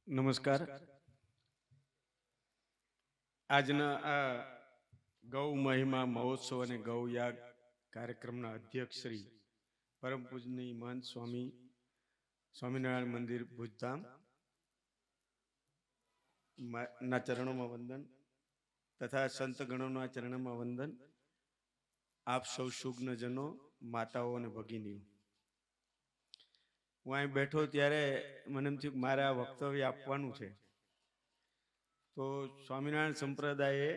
નમસ્કાર. આજના આ ગૌ મહિમા મહોત્સવ અને ગૌયાગ કાર્યક્રમના અધ્યક્ષ શ્રી પરમ પૂજનીય મહંત સ્વામી સ્વામિનારાયણ મંદિર ભુજધામ ના ચરણોમાં વંદન તથા સંત ગણોના ચરણોમાં વંદન. આપ સૌ સુજ્ઞજનો, માતાઓ અને ભગીનીઓ, હું અહીં બેઠો ત્યારે મને એમ થયું કે મારે આ વક્તવ્ય આપવાનું છે. તો સ્વામિનારાયણ સંપ્રદાયે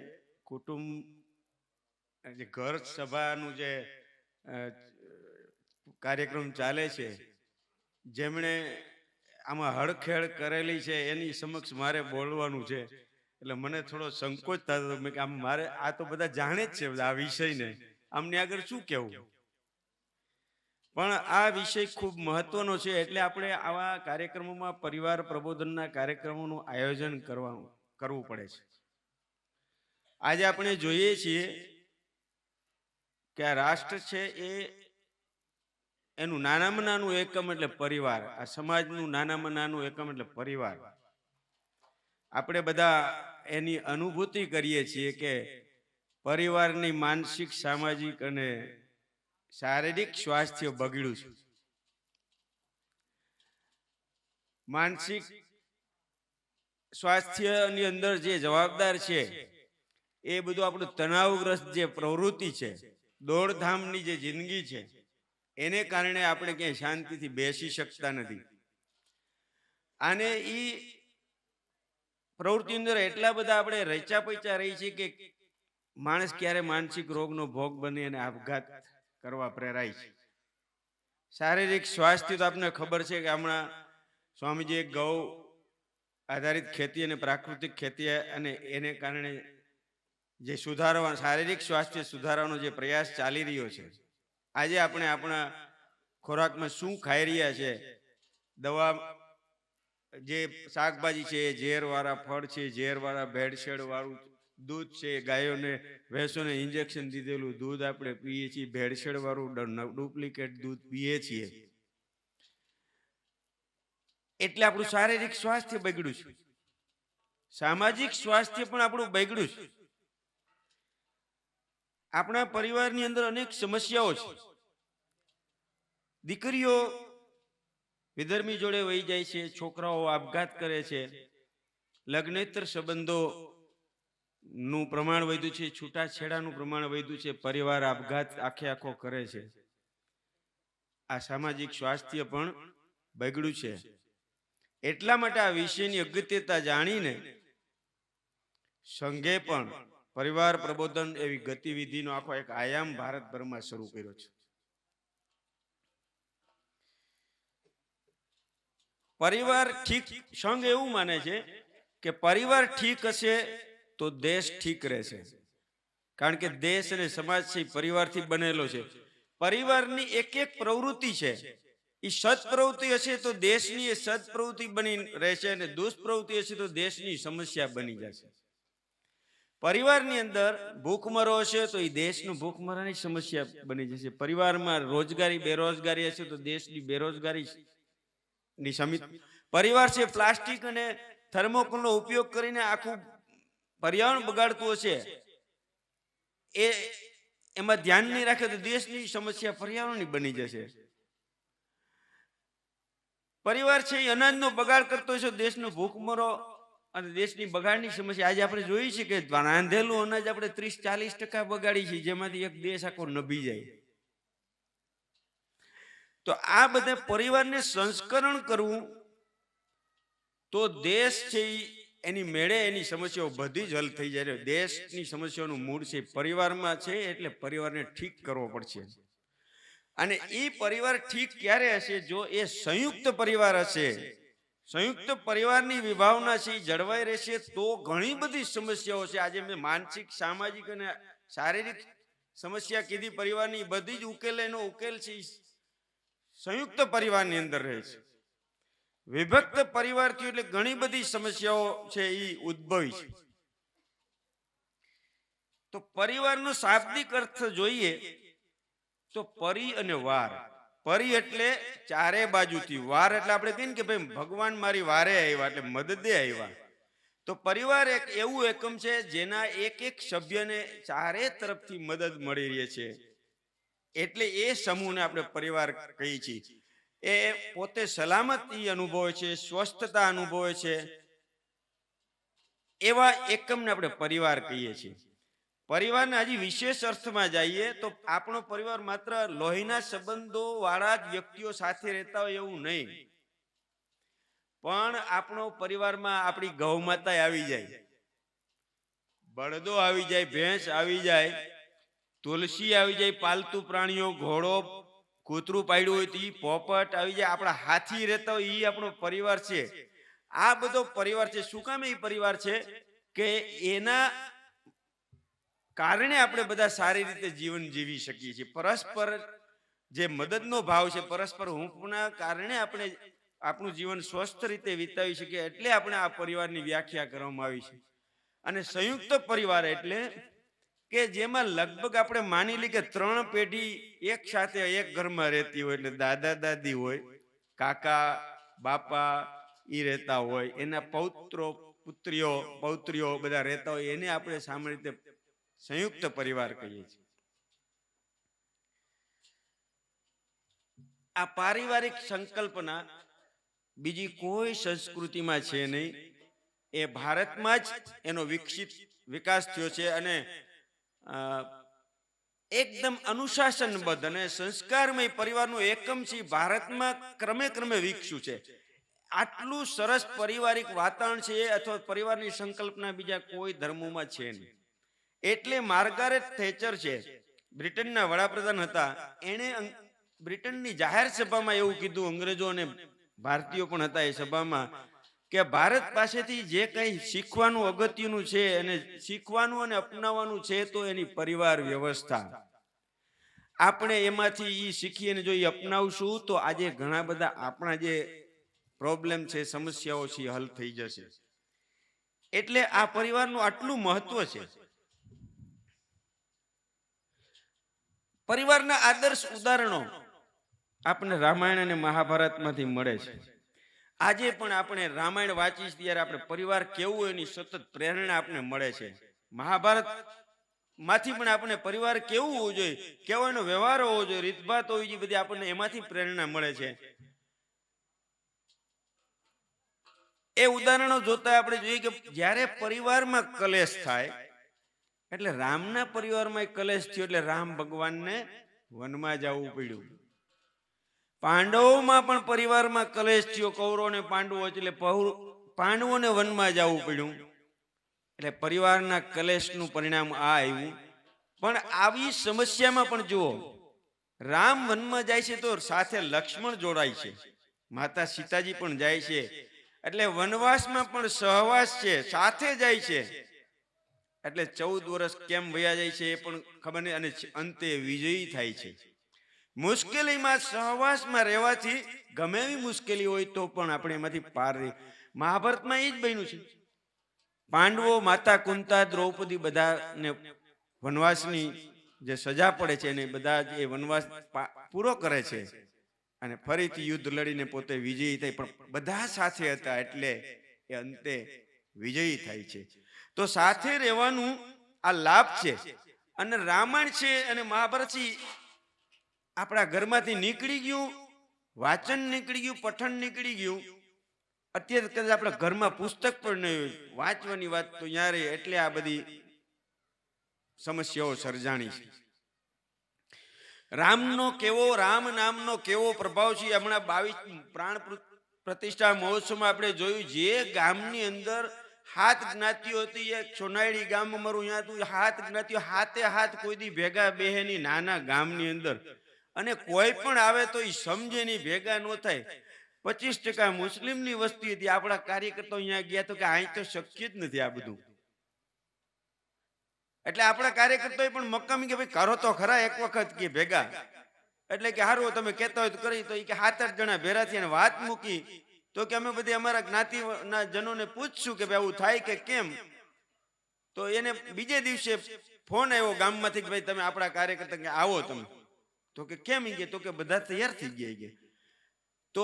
કુટુંબ જે ઘર સભાનું જે કાર્યક્રમ ચાલે છે, જેમણે આમાં હળખેળ કરેલી છે એની સમક્ષ મારે બોલવાનું છે. એટલે મને થોડો સંકોચ થતો કે આમ મારે આ તો બધા જાણે જ છે આ વિષયને, આમની આગળ શું કહેવું. પણ આ વિષય ખૂબ મહત્વનો છે, એટલે આપણે આવા કાર્યક્રમોમાં પરિવાર પ્રબોધનના કાર્યક્રમોનું આયોજન કરવું પડે છે. આજે આપણે જોઈએ છીએ કે આ રાષ્ટ્ર છે એ એનું નાનામાં નાનું એકમ એટલે પરિવાર. આ સમાજનું નાનામાં નાનું એકમ એટલે પરિવાર. આપણે બધા એની અનુભૂતિ કરીએ છીએ કે પરિવારની માનસિક, સામાજિક અને શારીરિક સ્વાસ્થ્ય બગડ્યું છે. માનસિક સ્વાસ્થ્યની અંદર જે જવાબદાર છે એ બધું આપણું તણાવગ્રસ્ત જે પ્રવૃત્તિ છે, દોડધામની જે જિંદગી છે, એને કારણે આપણે ક્યાંય શાંતિથી બેસી શકતા નથી. અને એ પ્રવૃત્તિ અંદર એટલા બધા આપણે રચા પૈચા રહી છે કે માણસ ક્યારે માનસિક રોગનો ભોગ બને અને આપઘાત કરવા પ્રેરાય છે. શારીરિક સ્વાસ્થ્ય તો આપને ખબર છે કે હમણાં સ્વામીજી ગૌ આધારિત ખેતી અને પ્રાકૃતિક ખેતી અને એને કારણે જે સુધારવા, શારીરિક સ્વાસ્થ્ય સુધારવાનો જે પ્રયાસ ચાલી રહ્યો છે. આજે આપણે આપણા ખોરાકમાં શું ખાઈ રહ્યા છે, દવા, જે શાકભાજી છે, ઝેરવાળા ફળ છે, ઝેરવાળા ભેળસેળ વાળું દૂધ છે, ગાયોને ભેંસોને ઇન્જેક્શન દીધેલું દૂધ આપણે પીએ છીએ, ભેળસેળ વાળું ડુપ્લિકેટ દૂધ પીએ છીએ. એટલે આપણું શારીરિક સ્વાસ્થ્ય બગડ્યું છે, સામાજિક સ્વાસ્થ્ય પણ આપણું બગડ્યું છે. આપણા પરિવારની અંદર અનેક સમસ્યાઓ છે. દીકરીઓ વિધર્મી જોડે વહી જાય છે, છોકરાઓ આપઘાત કરે છે, લગ્નેતર સંબંધો નું પ્રમાણ વધ્યું છે, છૂટાછેડાનું પ્રમાણ વધ્યું છે, પરિવાર આપઘાત આખે આખો કરે છે. આ સામાજિક સ્વાસ્થ્ય પણ બગડ્યું છે. એટલા માટે આ વિષયની અગત્યતા જાણીને સંઘે પણ પરિવાર પ્રબોધન એવી ગતિવિધિનો આખો એક આયામ ભારતભરમાં શરૂ કર્યો છે. પરિવાર ઠીક, સંઘ એવું માને છે કે પરિવાર ઠીક હશે તો દેશ ઠીક રહેશે. કારણ કે દેશ અને સમાજ છે પરિવારથી બનેલો છે. પરિવારની એક એક પ્રવૃત્તિ છે એ સત્પ્રવૃત્તિ હશે તો દેશની એ સત્પ્રવૃત્તિ બની રહેશે, અને દુષ્પ્રવૃત્તિ હશે તો દેશની સમસ્યા બની જશે. પરિવારની અંદર ભૂખમરો હશે તો એ દેશનું ભૂખમરાની સમસ્યા બની જશે. પરિવારમાં રોજગારી બેરોજગારી હશે તો દેશની બેરોજગારી ની સમિતિ. પરિવાર છે પ્લાસ્ટિક અને થર્મોકોલનો ઉપયોગ કરીને આખું પર્યાવરણ બગાડતું હશે, એ એમાં ધ્યાન નહીં રાખે તો દેશની સમસ્યા પર્યાવરણની બની જશે. પરિવાર છે એ અનાજનો બગાડ કરતો હશે, દેશનો ભૂખમરો અને દેશની બગાડની સમસ્યા. આજે આપણે જોઈએ છીએ કે રાંધેલું અનાજ આપણે 30-40% બગાડી છે, જેમાંથી એક દેશ આખો નભી જાય. તો આ બધા પરિવારને સંસ્કરણ કરવું તો દેશ છે એની મેળે એની સમસ્યાઓ બધી જ હલ થઈ જાય. દેશની સમસ્યાઓનું મૂળ છે પરિવારમાં છે, એટલે પરિવારને ઠીક કરવો પડશે. અને એ પરિવાર ઠીક ક્યારે હશે? જો એ સંયુક્ત પરિવાર હશે, સંયુક્ત પરિવારની વિભાવના છે જળવાઈ રહેશે તો ઘણી બધી સમસ્યાઓ છે. આજે મેં માનસિક, સામાજિક અને શારીરિક સમસ્યા કીધી પરિવારની, બધી જ એનો ઉકેલ છે સંયુક્ત પરિવારની અંદર રહે છે. વિભક્ત પરિવારથી એટલે ઘણી બધી સમસ્યાઓ છે એ ઉદ્ભવી છે. તો પરિવારનો શાબ્દિક અર્થ જોઈએ તો પરી અને વાર. પરી એટલે ચારે બાજુથી, વાર એટલે આપણે કહીએ ને કે ભાઈ ભગવાન મારી વારે આવ્યા એટલે મદદે આવ્યા. તો પરિવાર એક એવું એકમ છે જેના એક એક સભ્યને ચારે તરફથી મદદ મળી રહે છે. એટલે એ સમૂહને આપણે પરિવાર કહીએ છીએ. એ પોતે સલામતી અનુભવે છે, સ્વસ્થતા અનુભવે છે, એવા એકમને આપણે પરિવાર કહીએ છીએ. પરિવારના હજી વિશેષ અર્થમાં જઈએ તો આપણો પરિવાર માત્ર લોહીના સંબંધો વાળા જ વ્યક્તિઓ સાથે રહેતા હોય એવું નહીં, પણ આપણો પરિવારમાં આપણી ગૌ માતા આવી જાય, બળદો આવી જાય, ભેંસ આવી જાય, તુલસી આવી જાય, પાલતુ પ્રાણીઓ, ઘોડો, કૂતરું પાડ્યું હોય તો ઈ, પોપટ આવી જાય, આપણા હાથી રહેતા હોય ઈ આપણો પરિવાર છે. આ બધો પરિવાર છે. શું કામ એ પરિવાર છે? કે એના કારણે આપણે બધા સારી રીતે જીવન જીવી શકીએ છીએ. પરસ્પર જે મદદનો ભાવ છે, પરસ્પર હૂંફના કારણે આપણે આપણું જીવન સ્વસ્થ રીતે વિતાવી શકીએ. એટલે આપણે આ પરિવારની વ્યાખ્યા કરવામાં આવી છે. અને સંયુક્ત પરિવાર એટલે કે જેમાં લગભગ આપણે માની લઈએ કે 3 પેઢી એક સાથે એક ઘરમાં રહેતી હોય. એટલે દાદા દાદી હોય, કાકા બાપા ઈ રહેતા હોય, એના પૌત્રો પુત્રીઓ પૌત્રીઓ બધા રહેતા હોય, એને આપણે સામાન્ય રીતે સંયુક્ત પરિવાર કહીએ છીએ. આ પારિવારિક સંકલ્પના બીજી કોઈ સંસ્કૃતિમાં છે નહીં. એ ભારતમાં જ એનો વિકાસ થયો છે. અને એકદમ અનુશાસનબદ્ધ અને સંસ્કારમય પરિવારનું એકમ છે ભારતમાં ક્રમે ક્રમે વિકસ્યું છે. આટલું સરસ પારિવારિક વાતાવરણ છે અથવા પરિવારની સંકલ્પના બીજા કોઈ ધર્મોમાં છે નહીં. એટલે માર્ગારેટ થેચર છે, બ્રિટનના વડાપ્રધાન હતા, એણે બ્રિટનની જાહેર સભામાં એવું કીધું, અંગ્રેજો અને ભારતીયો પણ હતા એ સભામાં, કે ભારત પાસેથી જે કંઈ શીખવાનું અગત્યનું છે અને શીખવાનું અને અપનાવવાનું છે તો એની પરિવાર વ્યવસ્થા. આપણે એમાંથી ઈ શીખી અને જો એ અપનાવશું તો આજે ઘણા બધા આપણા જે પ્રોબ્લેમ છે, સમસ્યાઓ છે, હલ થઈ જશે. એટલે આ પરિવારનું આટલું મહત્વ છે. પરિવારના આદર્શ ઉદાહરણો આપણને રામાયણ અને મહાભારતમાંથી મળે છે. આજે પણ આપણે રામાયણ વાંચીએ ત્યારે આપણે પરિવાર કેવું એની સતત પ્રેરણા આપણને મળે છે. મહાભારત માંથી પણ આપણે પરિવાર કેવું હોવું જોઈએ, કેવો એનો વ્યવહાર હોવો જોઈએ, રીતભાત હોવી જોઈએ, બધી આપણને એમાંથી પ્રેરણા મળે છે. એ ઉદાહરણો જોતા આપણે જોઈએ કે જ્યારે પરિવારમાં કલેશ થાય, એટલે રામના પરિવારમાં કલેશ થયો એટલે રામ ભગવાનને વનમાં જવું પડ્યું. પાંડવોમાં પણ પરિવારમાં કલેશ થયો, કૌરવ અને પાંડવો, એટલે પાંડવોને વનમાં જવું પડ્યું. એટલે પરિવારના કલેશનું પરિણામ આ આવ્યું. પણ આવી સમસ્યામાં પણ જુઓ, રામ વનમાં જાય છે તો સાથે લક્ષ્મણ જોડાય છે, માતા સીતાજી પણ જાય છે. એટલે વનવાસમાં પણ સહવાસ છે, સાથે જાય છે. એટલે 14 વર્ષ કેમ વયા જાય છે એ પણ ખબર નહીં. અને અંતે વિજયી થાય છે. મુશ્કેલીમાં સહવાસમાં રહેવાથી ગમે એવી મુશ્કેલી હોય તો પણ આપણે એમાંથી પાર રહી. મહાભારતમાં એ જ બન્યું છે. પાંડવો, માતા કુંતા, દ્રૌપદી બધાને વનવાસની જે સજા પડે છે એને બધા એ વનવાસ પૂરો કરે છે અને ફરીથી યુદ્ધ લડીને પોતે વિજયી થાય. પણ બધા સાથે હતા એટલે એ અંતે વિજયી થાય છે. તો સાથે રહેવાનું આ લાભ છે. અને રામાયણ છે અને મહાભારત છે આપણા ઘરમાંથી નીકળી ગયું, વાંચન નીકળી ગયું, પઠન નીકળી ગયું. અત્યારે કદાચ આપણા ઘરમાં પુસ્તક પણ નહીં હોય, વાંચવાની વાત તો યારે. એટલે આ બધી સમસ્યાઓ સર્જાણી છે. રામ નામનો કેવો પ્રભાવ છે. હમણાં 22 પ્રાણ પ્રતિષ્ઠા મહોત્સવમાં આપણે જોયું, જે ગામની અંદર 7 જ્ઞાતિઓ હતી, એક સોનાયડી ગામ અમારું, ત્યાં 7 જ્ઞાતિઓ હાથે હાથ કોઈ દી ભેગા બેહેની નાના ગામની અંદર. અને કોઈ પણ આવે તો એ સમજે નહીં, ભેગા ન થાય. 25% મુસ્લિમની વસ્તી હતી. આપણા કાર્યકર્તાઓ અહીંયા ગયા તો કે અહીં તો શક્ય જ નથી આ બધું. એટલે આપણા કાર્યકર્તાઓ પણ મક્કમી કે ભાઈ કરો તો ખરા એક વખત કે ભેગા. એટલે કે હારું તમે કહેતા હોય તો કરી. તો એ કે 7-8 જણા ભેરા થયા અને વાત મૂકી તો કે અમે બધી અમારા જ્ઞાતિના જનોને પૂછશું કે ભાઈ આવું થાય કે કેમ. તો એને બીજે દિવસે ફોન આવ્યો ગામમાંથી કે ભાઈ તમે આપણા કાર્યકર્તા કે આવો તમે. તો કે કેમ ઈ તો કે બધા તૈયાર થઈ ગયા. તો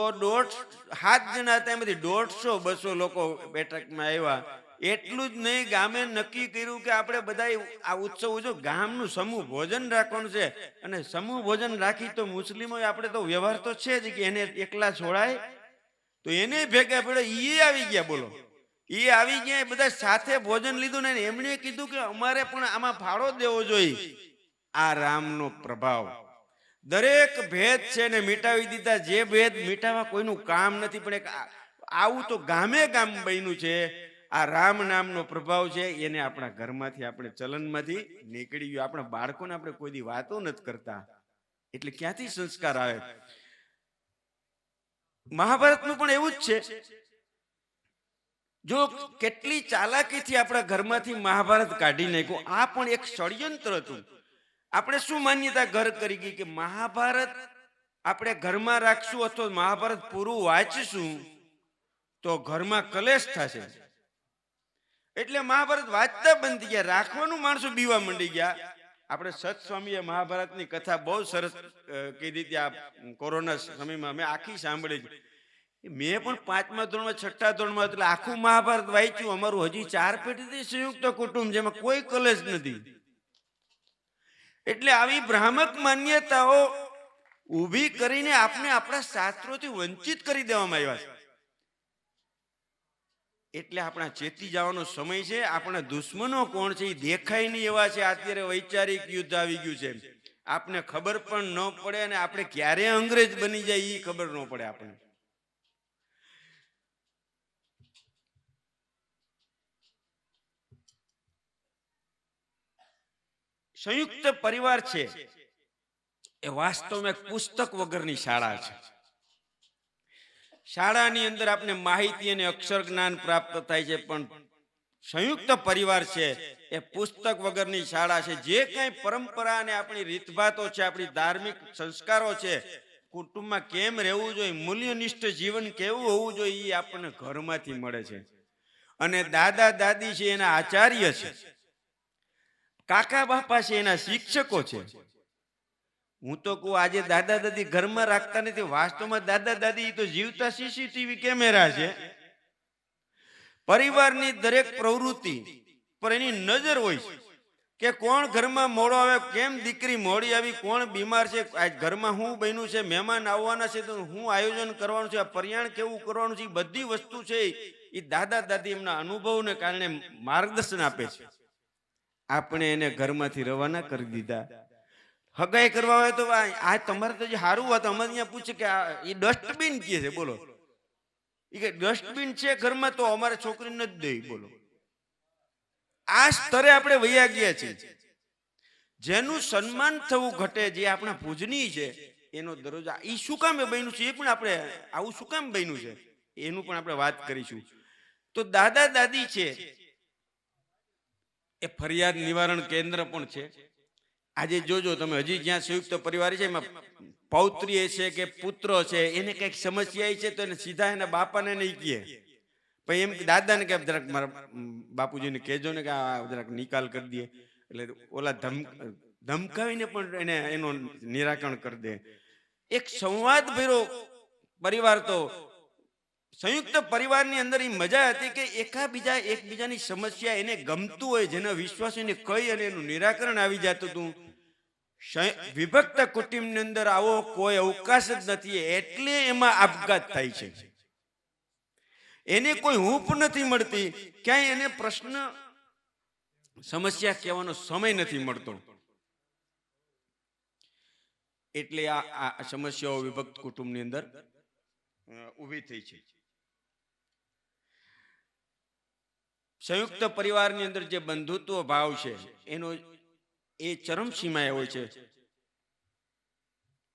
7 જણા હતા, એમાંથી 150-200 લોકો બેઠકમાં આવ્યા. એટલું જ નહીં, ગામે નક્કી કર્યું કે આપણે બધા આ ઉત્સવ ઉજવો, ગામનું સમૂહ ભોજન રાખવાનું છે. અને સમૂહ ભોજન રાખી તો મુસ્લિમો આપણે તો વ્યવહાર તો છે જ કે એને એકલા છોડાય, તો એને ભેગા પડે ઈ આવી ગયા. બોલો, ઈ આવી ગયા, બધા સાથે ભોજન લીધું ને એમણે કીધું કે અમારે પણ આમાં ફાળો દેવો જોઈએ. આ રામનો પ્રભાવ દરેક ભેદ છે ને મિટાવી દીધા. જે ભેદ મિટાવવા કોઈનું કામ નથી, પણ એક આવું તો ગામે ગામ બન્યું છે. આ રામ નામનો પ્રભાવ છે, એને આપણા ઘરમાંથી, આપણે ચલનમાંથી નીકળી ગયું. આપણા બાળકોને આપણે કોઈ દી વાતો નથી કરતા, એટલે ક્યાંથી સંસ્કાર આવે? મહાભારતનું પણ એવું જ છે. જો કેટલી ચાલાકીથી આપણા ઘરમાંથી મહાભારત કાઢી નાખ્યું. આ પણ એક ષડયંત્ર હતું. આપણે શું માન્યતા ઘર કરી ગઈ કે મહાભારત આપણે ઘરમાં રાખશું અથવા મહાભારત પૂરું વાંચીશું તો ઘરમાં કલેશ થશે, એટલે મહાભારત વાંચતા બંધ થઈ ગયા. રાખવાનું માણસો બીવા મંડી ગયા. આપણે સત સ્વામીએ મહાભારતની કથા બહુ સરસ કીધી હતી. આ કોરોના સમયમાં મેં આખી સાંભળી. મેં પણ 5મા ધોરણમાં 6ઠા ધોરણમાં એટલે આખું મહાભારત વાંચ્યું. અમારું હજી 4 પેઢીથી સંયુક્ત કુટુંબ, જેમાં કોઈ કલેશ નથી. એટલે આવી ભ્રામક માન્યતાઓ ઊભી કરીને આપણે આપણા શાસ્ત્રોથી વંચિત કરી દેવામાં આવ્યા છે. એટલે આપણા ચેતી જવાનો સમય છે. આપણા દુશ્મનો કોણ છે એ દેખાય નહીં એવા છે. અત્યારે વૈચારિક યુદ્ધ આવી ગયું છે, આપને ખબર પણ ન પડે, અને આપણે ક્યારે અંગ્રેજ બની જાય એ ખબર ન પડે આપણને. સંયુક્ત પરિવાર છે એ વાસ્તવમાં એક પુસ્તક વગરની શાળા છે. શાળાની અંદર આપણે માહિતી અને અક્ષર જ્ઞાન પ્રાપ્ત થાય છે, પણ સંયુક્ત પરિવાર છે એ પુસ્તક વગરની શાળા છે. જે કઈ પરંપરા અને આપણી રીતભાતો છે, આપણી ધાર્મિક સંસ્કારો છે, કુટુંબમાં કેમ રહેવું જોઈએ, મૂલ્યનિષ્ઠ જીવન કેવું હોવું જોઈએ, એ આપણને ઘરમાંથી મળે છે. અને દાદા દાદી છે એના આચાર્ય છે, કાકા બાપા છે એના શિક્ષકો છે. હું તો કહું, આજે દાદા દાદી ઘરમાં રાખતા નથી. વાસ્તવમાં દાદા દાદી તો જીવતા સીસીટીવી કેમેરા છે. પરિવારની દરેક પ્રવૃત્તિ પર એની નજર હોય છે કે કોણ ઘરમાં મોડો આવે, કેમ દીકરી મોડી આવી, કોણ બીમાર છે, આજ ઘરમાં શું બન્યું છે, મહેમાન આવવાના છે તો શું આયોજન કરવાનું છે, આ પર્યાણ કેવું કરવાનું છે, બધી વસ્તુ છે એ દાદા દાદી એમના અનુભવને કારણે માર્ગદર્શન આપે છે. આપણે એને ઘરમાંથી રવાના કરી દીધા. હગાઈ કરવા હોય તો આ તમારે તો જે સારું વાત, અમારે અહીંયા પૂછે કે એ ડસ્ટબિન કે છે. બોલો, એ કે ડસ્ટબિન છે ઘરમાં તો અમારે છોકરી નથી દે. બોલો, આ સ્તરે આપણે વૈયા ગયા છીએ. જેનું સન્માન થવું ઘટે, જે આપણા પૂજનીય છે એનો દરજ્જો એ શું કામ બન્યું છે, એ પણ આપણે આવું શું કામ બન્યું છે એનું પણ આપણે વાત કરીશું. તો દાદા દાદી છે એ ફરિયાદ નિવારણ કેન્દ્ર પણ છે. આજે જોજો તમે, હજી જ્યાં સંયુક્ત પરિવાર છે એમાં પૌત્રી છે કે પુત્ર છે, એને કઈક સમસ્યા છે તો એને સીધા એના બાપાને નહીં કહે, પછી એમ દાદાને કે જરાક મારા બાપુજીને કહેજો ને કે આ જરાક નિકાલ કરી દે. એટલે ઓલા ધમકાવીને પણ એને એનું નિરાકરણ કરી દે. એક સંવાદ ભર્યો પરિવાર. તો સંયુક્ત પરિવારની અંદર એ મજા હતી કે એકબીજાની સમસ્યા એને ગમતું હોય, જેના વિશ્વાસ એને કઈ અને એનું નિરાકરણ આવી જતું હતું. વિભક્ત કુટુંબની અંદર આવો કોઈ અવકાશ જ નથી, એટલે એમાં આપઘાત થાય છે. એને કોઈ હૂંફ નથી મળતી, ક્યાંય એને પ્રશ્ન સમસ્યા કહેવાનો સમય નથી મળતો. એટલે આ સમસ્યાઓ વિભક્ત કુટુંબની અંદર ઊભી થઈ છે. સંયુક્ત પરિવારની અંદર જે બંધુત્વ ભાવ છે એનો એ ચરમસીમાએ હોય છે.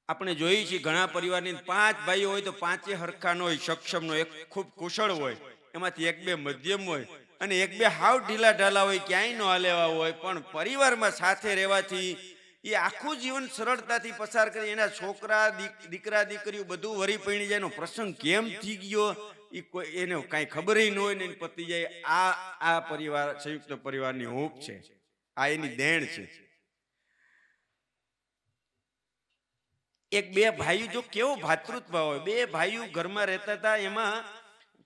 આપણે જોઈએ છીએ ઘણા પરિવારની 5 ભાઈઓ હોય તો 5 હરખા ન હોય, સક્ષમ નો, એક ખૂબ કુશળ હોય, એમાંથી 1-2 મધ્યમ હોય, અને 1-2 હાવ ઢીલા ઢાલા હોય, ક્યાંય ન હાલેવા હોય. પણ પરિવારમાં સાથે રહેવાથી એ આખું જીવન સરળતાથી પસાર કરી, એના છોકરા દીકરા દીકરીઓ બધું વરી પૈણી જાય. એનો પ્રસંગ કેમ થઈ ગયો એ કોઈ એને કાંઈ ખબર ન હોય ને પતી જાય. આ પરિવાર સંયુક્ત પરિવારની હૂંફ છે, આ એની દેણ છે. એક બે ભાઈઓ, જો કેવો ભાતૃત્વ હોય, બે ભાઈઓ ઘરમાં રહેતા હતા. એમાં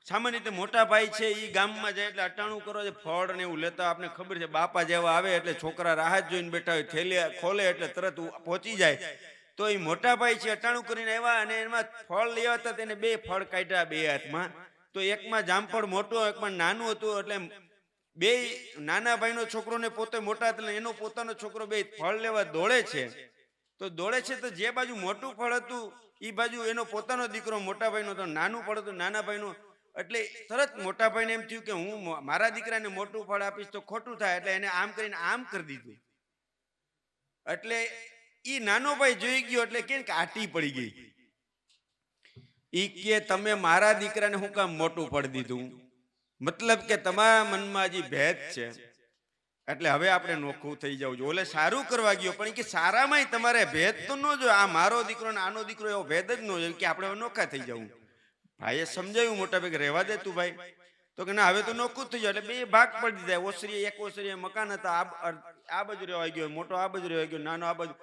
સામાન્ય રીતે મોટા ભાઈ છે એ ગામમાં જાય એટલે અટાણું કરો છે, ફળ ને એવું લેતા. આપણે ખબર છે બાપા જેવા આવે એટલે છોકરા રાહ જોઈને બેઠા હોય, થેલી ખોલે એટલે તરત પહોંચી જાય. તો એ મોટા ભાઈ છે અટાણું કરીને આવ્યા અને એમાં ફળ લેવા હતા. તેને બે ફળ કાઢ્યા બે હાથમાં. તો એકમાં જામફળ મોટું, એકમાં નાનું હતું. એટલે બે નાના ભાઈનો છોકરો ને પોતે મોટા હતા, એનો પોતાનો છોકરો બે ફળ લેવા દોડે છે. તો દોડે છે તો જે બાજુ મોટું ફળ હતું એ બાજુ એનો પોતાનો દીકરો મોટા ભાઈનો હતો, નાનું ફળ હતું નાના ભાઈનું. એટલે તરત મોટા ભાઈને એમ થયું કે હું મારા દીકરાને મોટું ફળ આપીશ તો ખોટું થાય, એટલે એને આમ કરીને આમ કરી દીધું. એટલે ઈ નાનો ભાઈ જોઈ ગયો એટલે કે આટી પડી ગઈ. ઈ કે તમે મારા દીકરાને હું કામ મોટું ફળ દીધું? મતલબ કે તમારા મનમાં હજી ભેદ છે, એટલે હવે આપણે નોખું થઈ જવું જોઈએ. ઓલે સારું કરવા ગયો પણ કે સારામાં તમારે ભેદ તો ન જોઈએ. આ મારો દીકરો ને આનો દીકરો એવો ભેદ જ ન જોઈએ કે આપણે નોખા થઈ જવું. ભાઈએ સમજાવ્યું મોટા ભાઈ, રહેવા દે તું ભાઈ. તો કે ના હવે તો નોખું થઈ જાય. એટલે બે ભાગ પડી દીધા. ઓસરી એક ઓસરી મકાન હતા, આ બાજુ રહેવાઈ ગયો, મોટો આ બાજુ રહેવાઈ ગયો, નાનો આ બાજુ.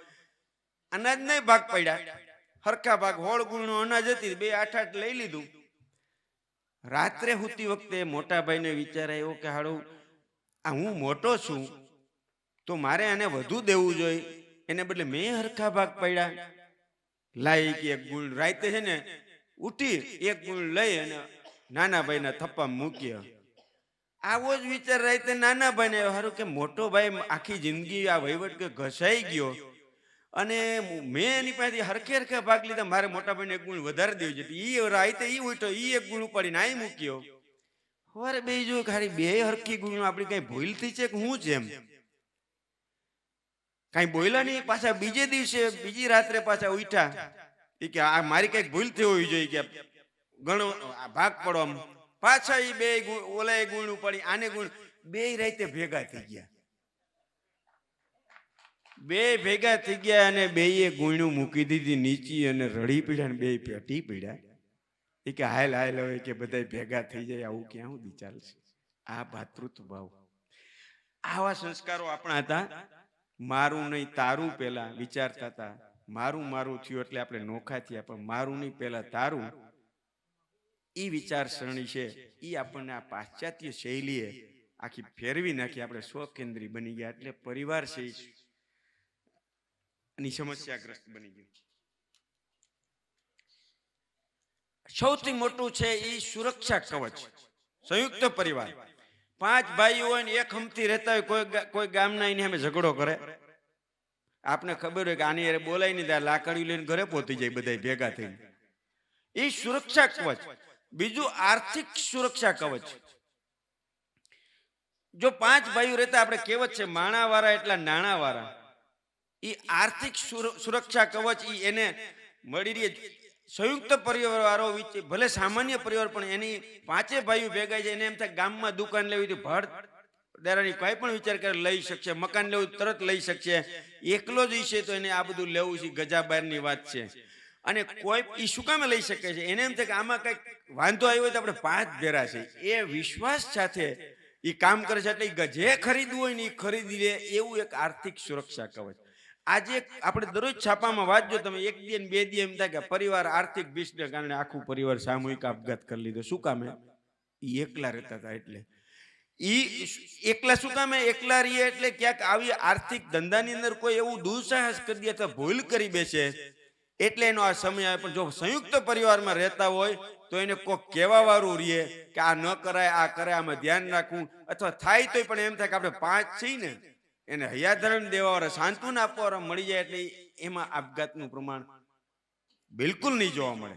અનાજ નહીં ભાગ પડ્યા, હરખા ભાગ. હોળ ગુણનું અનાજ હતી, બે આઠ લઈ લીધું. રાત્રે હુતી વખતે મોટા ભાઈને વિચાર આવ્યો કે હાડું આ હું મોટો છું તો મારે આને વધુ દેવું જોઈએ, એને બદલે મેં હરખા ભાગ પડ્યા. લાઈ કે એક ગુણ રાતે છે ને ઉઠી એક ગુણ લઈ અને નાના ભાઈના થપ્પા મૂક્યા. આવો જ વિચાર રાતે નાના ભાઈને હારું કે મોટો ભાઈ આખી જિંદગી આ વહીવટ કે ઘસાઈ ગયો અને મેં એની પાસેથી હરખે હરખા ભાગ લીધા, મારે મોટા ભાઈને એક ગુણ વધારે દેવું છે. ઈ રાતે ઈ ઉઠ્યો, ઈ એક ગુણ ઉપાડીને આઈ મૂક્યો. હવે બે જો ખાલી બે હરખી ગુણ આપણી કઈ ભૂલ થઈ છે કે હું છે એમ કઈ બોલ્યા નહીં. પાછા બીજે દિવસે બીજી રાત્રે પાછા ઉઠ્યા કે આ મારી કઈક ભૂલ થઈ હોવી જોઈએ કે ઘણો ભાગ પડો. પાછા એ બે ઓલા ગુણ ઉપાડી આને ગુણ, બે રાતે ભેગા થઈ ગયા. બે ભેગા થઈ ગયા અને બે ગુણ્યું મૂકી દીધી નીચી અને રડી પીડ્યા ને બે પેટી પીડ્યા. એ કે હાલ હાલ હવે કે બધા ભેગા થઈ જાય, આવું ક્યાં સુધી ચાલશે? આ ભાતૃત્વ ભાવ, આવા સંસ્કારો આપણા હતા. મારું નહીં તારું પેલા વિચારતા હતા. મારું મારું થયું એટલે આપણે નોખા થયા, પણ મારું નહીં પેલા તારું. ઈ વિચારસરણી છે ઈ આપણને આ પાશ્ચાત્ય શૈલીએ આખી ફેરવી નાખી. આપણે સ્વકેન્દ્રી બની ગયા એટલે પરિવાર છે ની સમસ્યાગ્રસ્ત બની ગયું. સૌથી મોટું છે ઈ સુરક્ષા કવચ, સંયુક્ત પરિવાર. 5 ભાઈઓ હોય ને એક હમથી રહેતા હોય, કોઈ ગામના એની સામે ઝઘડો કરે, આપને ખબર હોય કે આની યાર બોલાય નહીં, ત્યાં લાકડીઓ લઈને ઘરે પહોંચી જાય બધા ભેગા થઈને. એ સુરક્ષા કવચ. બીજું આર્થિક સુરક્ષા કવચ. જો 5 ભાઈઓ રહેતા, આપણે કહેવત છે માણાવાળા એટલા નાણાવાળા. એ આર્થિક સુરક્ષા કવચ ઈ એને મળી રહે. સંયુક્ત પરિવારો ભલે સામાન્ય પરિવાર પણ એની 5 ભાઈઓ ભેગા છે. એને એમ થાય ગામમાં દુકાન લેવી હતી, ભાડ દેરાની કોઈ પણ વિચાર કરે લઈ શકશે, મકાન લેવું તરત લઈ શકશે. એકલો જ છે તો એને આ બધું લેવું છે ગજાબારની વાત છે. અને કોઈ ઈ શું કામે લઈ શકે છે? એને એમ થાય કે આમાં કઈક વાંધો આવ્યો હોય તો આપણે 5 ભેરા છે. એ વિશ્વાસ સાથે ઈ કામ કરે છે. એટલે જે ખરીદવું હોય ને એ ખરીદી લે, એવું એક આર્થિક સુરક્ષા કવચ. આજે આપણે દરરોજ છાપામાં વાંચજો તમે, એક દી ને બે દી એમ થાય કે પરિવાર આર્થિક ભીષને કારણે આખું પરિવાર સામૂહિક આપઘાત કરી લીધો. શું કામે? ઈ એકલા રહેતા હતા એટલે. ઈ એકલા શું કામે એકલા રહીએ એટલે ક્યાંક આવી આર્થિક ધંધાની અંદર કોઈ એવું દુઃસાહસ કરી દે અથવા ભૂલ કરી બેસે એટલે એનો આ સમય આવે. પણ જો સંયુક્ત પરિવારમાં રહેતા હોય તો એને કોઈક કહેવા વાળું રહીએ કે આ ન કરાય, આ કરાય, આમાં ધ્યાન રાખવું. અથવા થાય તોય પણ એમ થાય કે આપણે 5 છીએ ને, એને હયાધરણ દેવા વાળા, સાંત્વના આપવા વાળા મળી જાય એટલે એમાં આપઘાતનું પ્રમાણ બિલકુલ નહીં જોવા મળે.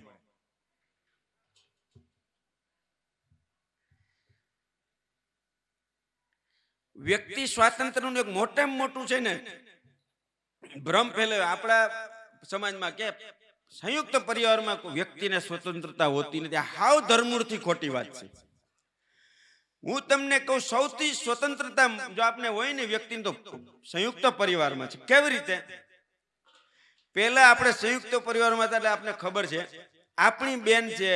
વ્યક્તિ સ્વાતંત્ર્યનું એક મોટામાં મોટું છે ને ભ્રમ ફેલાયો આપણા સમાજમાં કે સંયુક્ત પરિવારમાં વ્યક્તિને સ્વતંત્રતા હોતી નથી. હાવ ધર્મૂળથી ખોટી વાત છે. હું તમને કહું, સૌથી સ્વતંત્રતા જો આપને હોય ને વ્યક્તિને તો સંયુક્ત પરિવારમાં છે. કેવી રીતે? પહેલા આપણે સંયુક્ત પરિવારમાં હતા એટલે આપને ખબર છે, આપણી બેન છે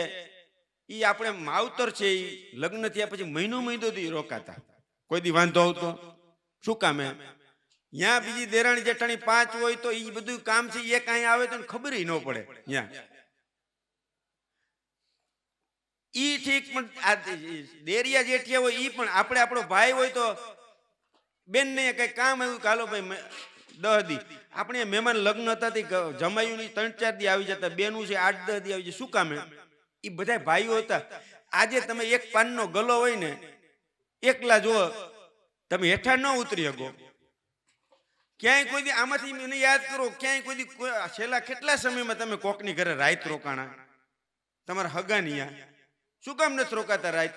ઈ આપણે માવતર છે, ઈ લગ્ન થયા પછી મહિનો મહિનો દી રોકાતા, કોઈ દી વાંધો આવતો. શું કામે? ત્યાં બીજી દેરાણી જેઠાણી 5 હોય તો એ બધું કામ છે એક અહીંયા આવે તો ખબર ન પડે. ત્યાં ઈ ઠીક, પણ આ દેરિયા જેઠિયા હોય ઈ પણ આપણે આપણો ભાઈ હોય તો બેન ને કઈ કામ આવ્યું કે હાલો ભાઈ 10 દી આપણે મહેમાન લગ્ન હતા જમાયું ની 3-4 દી આવી જતા, બેનું છે 8-10 દી આવી જાય. શું કામે? એ બધા ભાઈઓ હતા. આજે તમે એક પાનનો ગલો હોય ને એકલા જો તમે હેઠા ન ઉતરી શકો. ક્યાંય કોઈ દી આમાંથી મને યાદ કરો, ક્યાંય કોઈ દી છેલ્લા કેટલા સમયમાં તમે કોકની ઘરે રાત રોકાણા તમારા હગાની? શું કામ નથી રોકાતા રાત?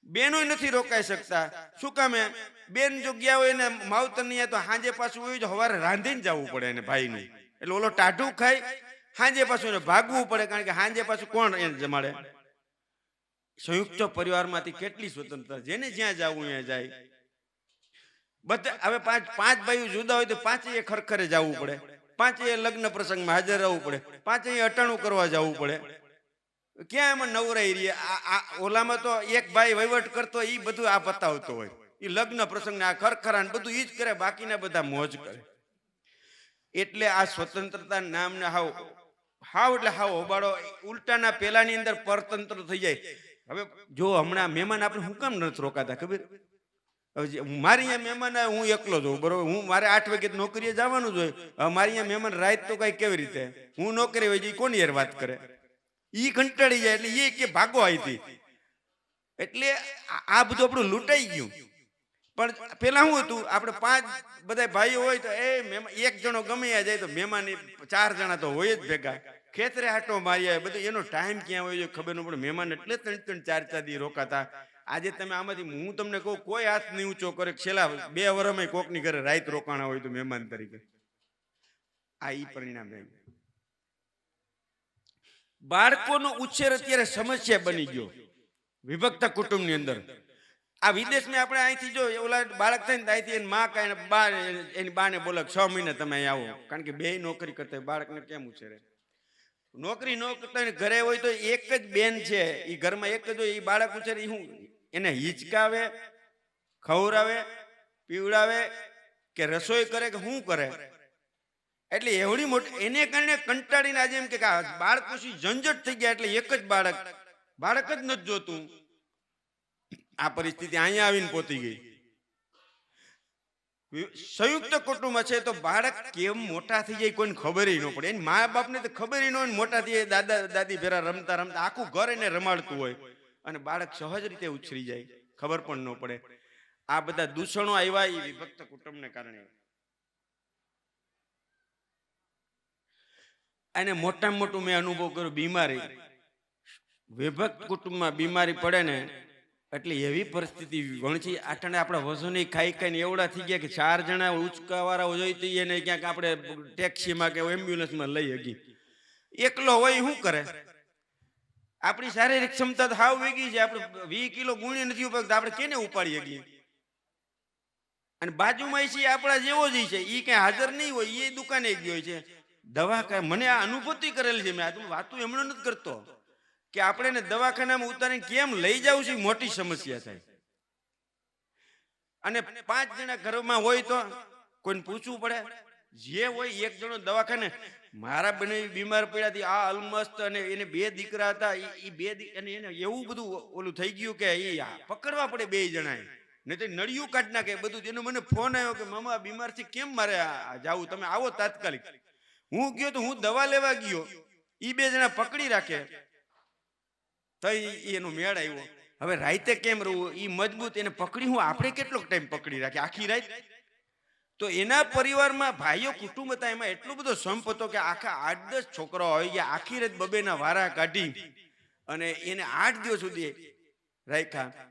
બેનો નથી રોકાઈ શકતા. શું કામે? બેન જો ગયા હોય ને માવતર નહીં તો હાંજે પાછું હોય તો સવારે રાંધીને જવું પડે એને ભાઈનું. એટલે ઓલો ટાઢું ખાઈ હાંજે પાછું એને ભાગવું પડે, કારણ કે હાંજે પાછું કોણ એને જમાડે? સંયુક્ત પરિવારમાંથી કેટલી સ્વતંત્રતા, જેને જ્યાં જવું ત્યાં જાય. બધા હવે પાંચ ભાઈઓ જુદા હોય તો 5 ખરખરે જવું પડે, 5 લગ્ન પ્રસંગમાં હાજર રહેવું પડે, 5 અટાણું કરવા જવું પડે. ક્યાં એમાં નવરાઈ રહી? ઓલામાં તો એક ભાઈ વહીવટ કરતો એ બધું આ બતાવતો હોય, એ લગ્ન પ્રસંગ આ ખરખરા બધું ઈ જ કરે, બાકીના બધા મોજ કરે. એટલે આ સ્વતંત્રતા નામને હાવ એટલે હાવ હોબાળો ઉલટાના પેલાની અંદર પરતંત્ર થઈ જાય. હવે જો હમણાં મહેમાન આપણે શું કામ નથી રોકાતા ખબર? મારી અહીંયા મહેમાન હું એકલો જોઉં, બરોબર? હું મારે 8 વાગે નોકરીએ જવાનું જ હોય. મારી અહીંયા મહેમાન રાત તો કઈ કેવી રીતે? હું નોકરી હોય કોની યાર વાત કરે? ઈ કંટાળી જાય એટલે એ કે ભાગો અહીંથી. એટલે આ બધું આપણું લૂંટાઈ ગયું. પણ પેલા શું હતું, આપણે 5 બધા ભાઈઓ હોય તો એક જણો ગમે જાય તો મહેમાન 4 જણા તો હોય જ ભેગા. ખેતરે હાટો મારી આવે બધું. એનો ટાઈમ ક્યાં હોય ખબર ન પડે. મહેમાન એટલે 3-3, 4-4 દી રોકાતા. આજે તમે આમાંથી હું તમને કહું, કોઈ હાથ નહીં ઊંચો કરે છેલ્લા 2 વર્ષમાં કોકની ઘરે રાત રોકાણા હોય તો મહેમાન તરીકે. આ ઈ પરિણામ છે. બાળકોનો ઉછેર અત્યારે સમસ્યા બની ગયો વિભક્ત કુટુંબની અંદર. આ વિદેશમાં આપણે અહીંથી જો ઓલા બાળક થાય ને અહીંથી એની માં કાંઈ બા એની બાને બોલે 6 મહિને તમે અહીં આવો, કારણ કે 2 નોકરી કરતા હોય. બાળકને કેમ ઉછેરે? નોકરી ન કરતા ઘરે હોય તો એક જ બેન છે, એ ઘરમાં એક જ હોય, એ બાળક ઉછેરે. હું એને હિચકાવે, ખવડાવે, પીવડાવે કે રસોઈ કરે કે શું કરે? એટલે એવડી મોટી એને કારણે કંટાળીને આજે એમ કે બાળકો ઝંઝટ થઈ ગયા. એટલે એક જ બાળક જ નથી જોતું. આ પરિસ્થિતિ અહીંયા આવીને પહોંચી ગઈ. સંયુક્ત કુટુંબ છે તો બાળક કેમ મોટા થઈ જાય કોઈને ખબર ન પડે. એની મા બાપને તો ખબર ન હોય. મોટા થઈ જાય દાદા દાદી ભેરા રમતા રમતા આખું ઘર એને રમાડતું હોય અને બાળક સહજ રીતે ઉછરી જાય, ખબર પણ ન પડે. આ બધા દૂષણો આવ્યા એ વિભક્ત કુટુંબને કારણે. અને મોટામાં મોટું મેં અનુભવ કર્યો બીમારી. વિભક્ત કુટુંબમાં બીમારી પડે ને એટલે એવી પરિસ્થિતિ વણછી આઠણે આપણા વજન ખાઈ ખાઈને એવડા થઈ ગયા કે 4 જણા ઉચકાવાળા જોઈતી એને ક્યાંક આપણે ટેક્સીમાં કે એમ્બ્યુલન્સમાં લઈ હકી. એકલો હોય શું કરે? આપણી શારીરિક ક્ષમતા તો હાવ વેગી છે. આપણે 20 કિલો ગુણી નથી ઉપડતા, આપણે કેને ઉપાડી શકીએ? અને બાજુમાં છે આપણા જેવો જ છે, એ કઈ હાજર નહીં હોય, એ દુકાને ગયો છે. દવા કાંઈ મને આ અનુભૂતિ કરેલી છે. મેં આ વાતું એમણે નથી કરતો કે આપણે એને દવાખાનામાં ઉતારીને કેમ લઈ જવું છે મોટી સમસ્યા થાય. અને 5 જણા ઘરમાં હોય તો કોઈને પૂછવું પડે. જે હોય એક જણો દવાખાને. મારા બને બીમાર પડ્યા હતી આ અલમસ્ત, અને એને 2 દીકરા હતા. એ 2 અને એને એવું બધું ઓલું થઈ ગયું કે એ પકડવા પડે 2 જણાએ, નહીં તો નળિયું કાઢ નાખે બધું. એનો મને ફોન આવ્યો કે મામા બીમાર છે, કેમ મારે જાવું, તમે આવો તાત્કાલિક. હું ગયો તો હું દવા લેવા ગયો, એ 2 જણા પકડી રાખે તો એનો મેળ આવ્યો. હવે રાતે કેમ રહું? એ મજબૂત, એને પકડી હું આપણે કેટલો ટાઈમ પકડી રાખે આખી રાત? તો એના પરિવારમાં ભાઈઓ કુટુંબ હતા, એમાં એટલો બધો સંપ હતો કે આખા 8-10 છોકરાઓ આવી ગયા. આખી રાત 2-2 વારા કાઢી અને એને 8 દિવસ સુધી રાખ્યા.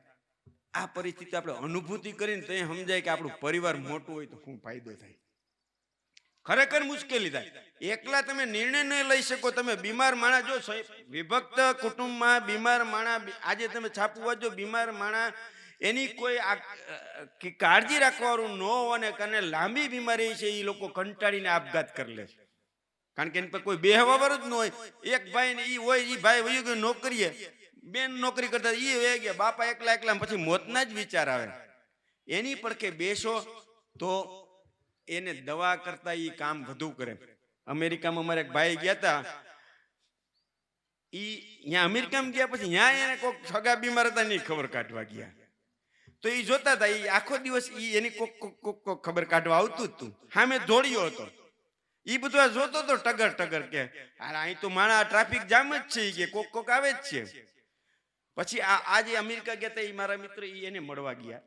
આ પરિસ્થિતિ આપણે અનુભૂતિ કરીને તો સમજાય કે આપણું પરિવાર મોટું હોય તો શું ફાયદો થાય. ખરેખર મુશ્કેલી થાય. એકલા તમે નિર્ણય નહીં લઈ શકો. તમે બીમાર માણસ જો વિભક્ત કુટુંબમાં બીમાર માણસ આજે તમે છાપવું વાંચો, બીમાર માણસ એની કોઈ કાળજી રાખવાનું ન હોવાને કારણે લાંબી બીમારી છે એ લોકો કંટાળીને આપઘાત કરી લે છે. કારણ કે એની પર કોઈ બેહવાવાર જ ન હોય. એક ભાઈ ને ઈ હોય, ઈ ભાઈ વયું ગયો નોકરીએ, બેન નોકરી કરતા ઈ વહી ગયા, બાપા એકલા પછી મોતના જ વિચાર આવે. એની પડખે બેસો તો એને દવા કરતા એ કામ વધુ કરે. અમેરિકામાં મારા એક ભાઈ ગયા હતા, ઈ ત્યાં અમેરિકામાં ગયા પછી ત્યાં એને કોઈક સગા બીમાર હતા ની ખબર કાઢવા ગયા, તો એ જોતા હતા, એ આખો દિવસ એની કોક ખબર કાઢવા આવતું જ તું, સામે દોડ્યો હતો. એ બધું આ જોતો હતો ટગર ટગર કે અહીં તો માણા ટ્રાફિક જામ જ છે કે કોક આવે જ છે. પછી આજે અમેરિકા ગયા હતા, એ મારા મિત્ર એને મળવા ગયા,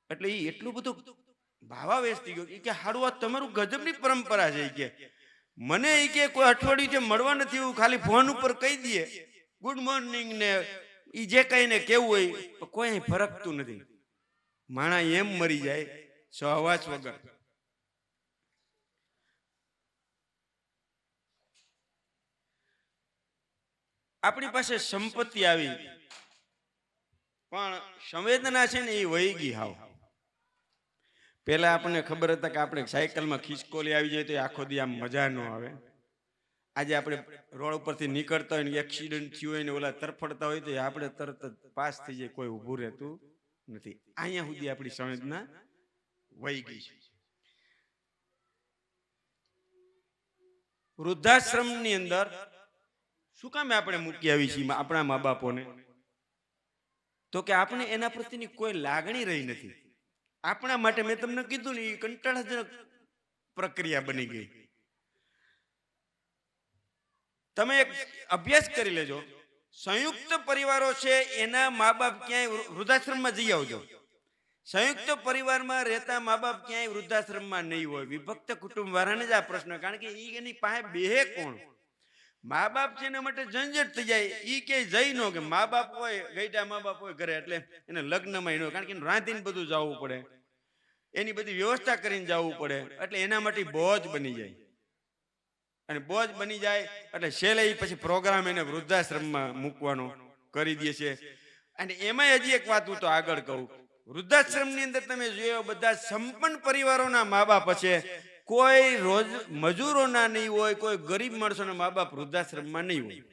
એટલે એ એટલું બધું ભાવાવેશ થઈ ગયો કે હારું આ તમારું ગજબની પરંપરા છે કે મને એ કે કોઈ અઠવાડિયું જે મળવા નથી એવું ખાલી ફોન ઉપર કહી દઈએ ગુડ મોર્નિંગ ને એ જે કઈ ને કેવું હોય કોઈ ફરકતું નથી. માણા એમ મરી જાય સહવાસ વગર. આપણી પાસે સંપત્તિ આવી પણ સંવેદના છે ને એ વહી ગઈ હાવ. પેલા આપણને ખબર હતા કે આપણે સાયકલમાં ખિસકોલી આવી જાય તો આખો દી આમ મજા ન આવે. આજે આપણે રોડ ઉપરથી નીકળતા હોય ને એક્સિડન્ટ થયું હોય ને ઓલા તરફડતા હોય તો આપણે તરત જ પાસ થઈ જાય, કોઈ ઊભું રહેતું નથી. અહીંયા સુધી આપણી સંવેદના વહી ગઈ છે. વૃદ્ધાશ્રમની અંદર શું કામ આપણે મૂકી આવી છીએ આપણા મા બાપોને? તો કે આપણે એના પ્રત્યેની કોઈ લાગણી રહી નથી. આપણા માટે મેં તમને કીધું ને, એ કંટાળાજનક પ્રક્રિયા બની ગઈ. તમે એક અભ્યાસ કરી લેજો, સંયુક્ત પરિવારો છે એના મા બાપ ક્યાંય વૃદ્ધાશ્રમમાં જઈ આવજો. સંયુક્ત પરિવારમાં રહેતા મા બાપ ક્યાંય વૃદ્ધાશ્રમમાં નહીં હોય. વિભક્ત કુટુંબ વાળાને જ આ પ્રશ્ન, કારણ કે એની પાસે બેહે કોણ? મા બાપ છે એના માટે ઝંઝટ થઈ જાય. ઈ કે જઈ નો કે મા બાપ હોય, ગઈડા મા બાપ હોય ઘરે, એટલે એને લગ્નમાં ન, કારણ કે રાંધીને બધું જવું પડે, એની બધી વ્યવસ્થા કરીને જવું પડે, એટલે એના માટે બોજ બની જાય. અને બોજ બની જાય એટલે છેલ્લે પછી પ્રોગ્રામ એને વૃદ્ધાશ્રમમાં મૂકવાનો કરી દે છે. અને એમાં હજી એક વાત હું તો આગળ કહું, વૃદ્ધાશ્રમની અંદર તમે જોયો બધા સંપન્ન પરિવારોના મા બાપ છે, કોઈ રોજ મજૂરોના નહીં હોય, કોઈ ગરીબ માણસોના મા બાપ વૃદ્ધાશ્રમમાં નહીં હોય.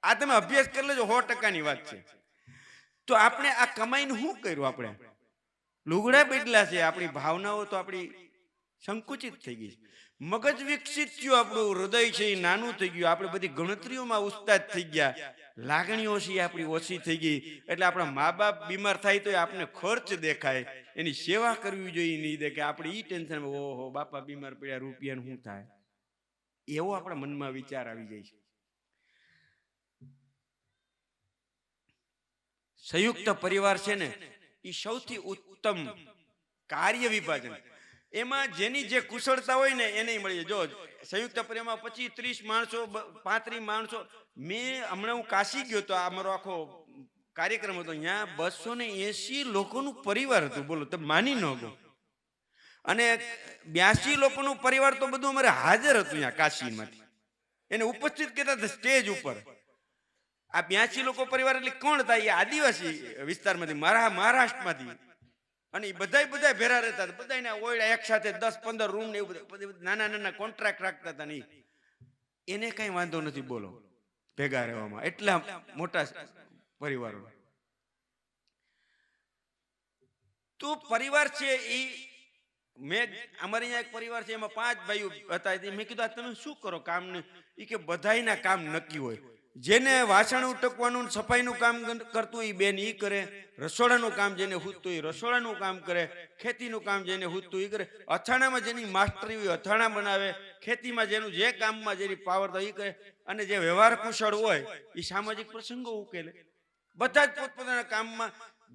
આ તમે અભ્યાસ કરી લેજો, 100%ની વાત છે. તો આપણે આ કમાઈને શું કર્યું? આપણે લુગડા બદલા છે, આપણી ભાવનાઓ તો આપણી સંકુચિત થઈ ગઈ. મગજ વિકસિત થયું, આપણું હૃદય છે એ નાનું થઈ ગયું, આપણે બધી ગણતરીઓમાં ઉસ્તાદ થઈ ગયા, લાગણીઓ છે આપણી ઓછી થઈ ગઈ. એટલે આપણા મા બાપ બીમાર થાય તો આપણે ખર્ચ દેખાય, એની સેવા કરવી જોઈએ નહીં દે કે આપણે ઈ ટેન્શન, ઓહો બાપા બીમાર પડ્યા, રૂપિયાનું શું થાય, એવો આપણા મનમાં વિચાર આવી જાય છે. સંયુક્ત પરિવાર છે ને એ સૌથી ઉત્તમ કાર્ય વિભાજન. એમાં જેની જે કુશળતા હોય ને એને મળી જાય. જો સંયુક્ત પરિવારમાં 25-30 માણસો, 35 માણસો, મેં હમણાં હું કાશી ગયો તો અમારો આખો કાર્યક્રમ હતો, ત્યાં 280 લોકોનું પરિવાર હતું. બોલો, તમે માની ન ગો. અને 82 લોકોનું પરિવાર તો બધું અમારે હાજર હતું ત્યાં કાશીમાંથી, એને ઉપસ્થિત કરતા હતા સ્ટેજ ઉપર. આ 82 લોકો પરિવાર એટલે કોણ હતા? એ આદિવાસી વિસ્તારમાંથી, મહારાષ્ટ્રમાંથી. અને એ બધા ભેરા રહેતા હતા, બધાને ઓયડા એક સાથે 10-15 રૂમ ને એવું બધું નાના નાના કોન્ટ્રાક્ટ રાખતા હતા. નહીં, એને કઈ વાંધો નથી બોલો ભેગા રહેવામાં, એટલા મોટા પરિવારો. તો પરિવાર છે એ, મેં અમારે અહીંયા એક પરિવાર છે એમાં 5 ભાઈઓ હતા. મેં કીધું આ તમે શું કરો કામ ને? એ કે બધાયના કામ નક્કી હોય. જેને વાસણ ઉટકવાનું સફાઈનું કામ કરતું એ બેન ઈ કરે, રસોડાનું કામ જેને હૂતું એ રસોડાનું કામ કરે, ખેતીનું કામ જેને હૂતું એ કરે, અથાણામાં જેની માસ્ટરી હોય અથાણા બનાવે, ખેતીમાં જેનું જે કામમાં જેની પાવર તો એ કરે, અને જે વ્યવહાર કુશળ હોય એ સામાજિક પ્રસંગો ઉકેલે. બધા જ પોતપોતાના કામમાં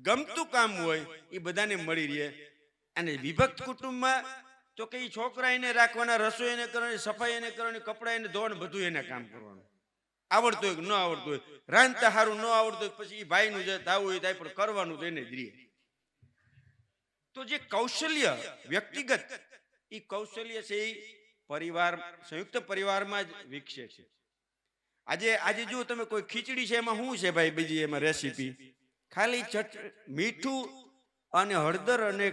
ગમતું કામ હોય એ બધાને મળી રહે. અને વિભક્ત કુટુંબમાં તો કે છોકરા એને રાખવાના, રસોઈ એને કરવાની, સફાઈ એને કરવાની, કપડા એને ધોવાનું, બધું એને કામ કરવાનું. આવડતું હોય કે ન આવડતું હોય, રાંધતા સારું ન આવડતું હોય પછી ભાઈનું જે થવું હોય થાય, પણ કરવાનું તો એને જ રહે. તો જે કૌશલ્ય વ્યક્તિગત, એ કૌશલ્ય છે એ પરિવાર, સંયુક્ત પરિવારમાં જ વિકસે છે. આજે જો તમે કોઈ ખીચડી છે એમાં શું છે ભાઈ બીજી એમાં રેસીપી? ખાલી મીઠું અને હળદર અને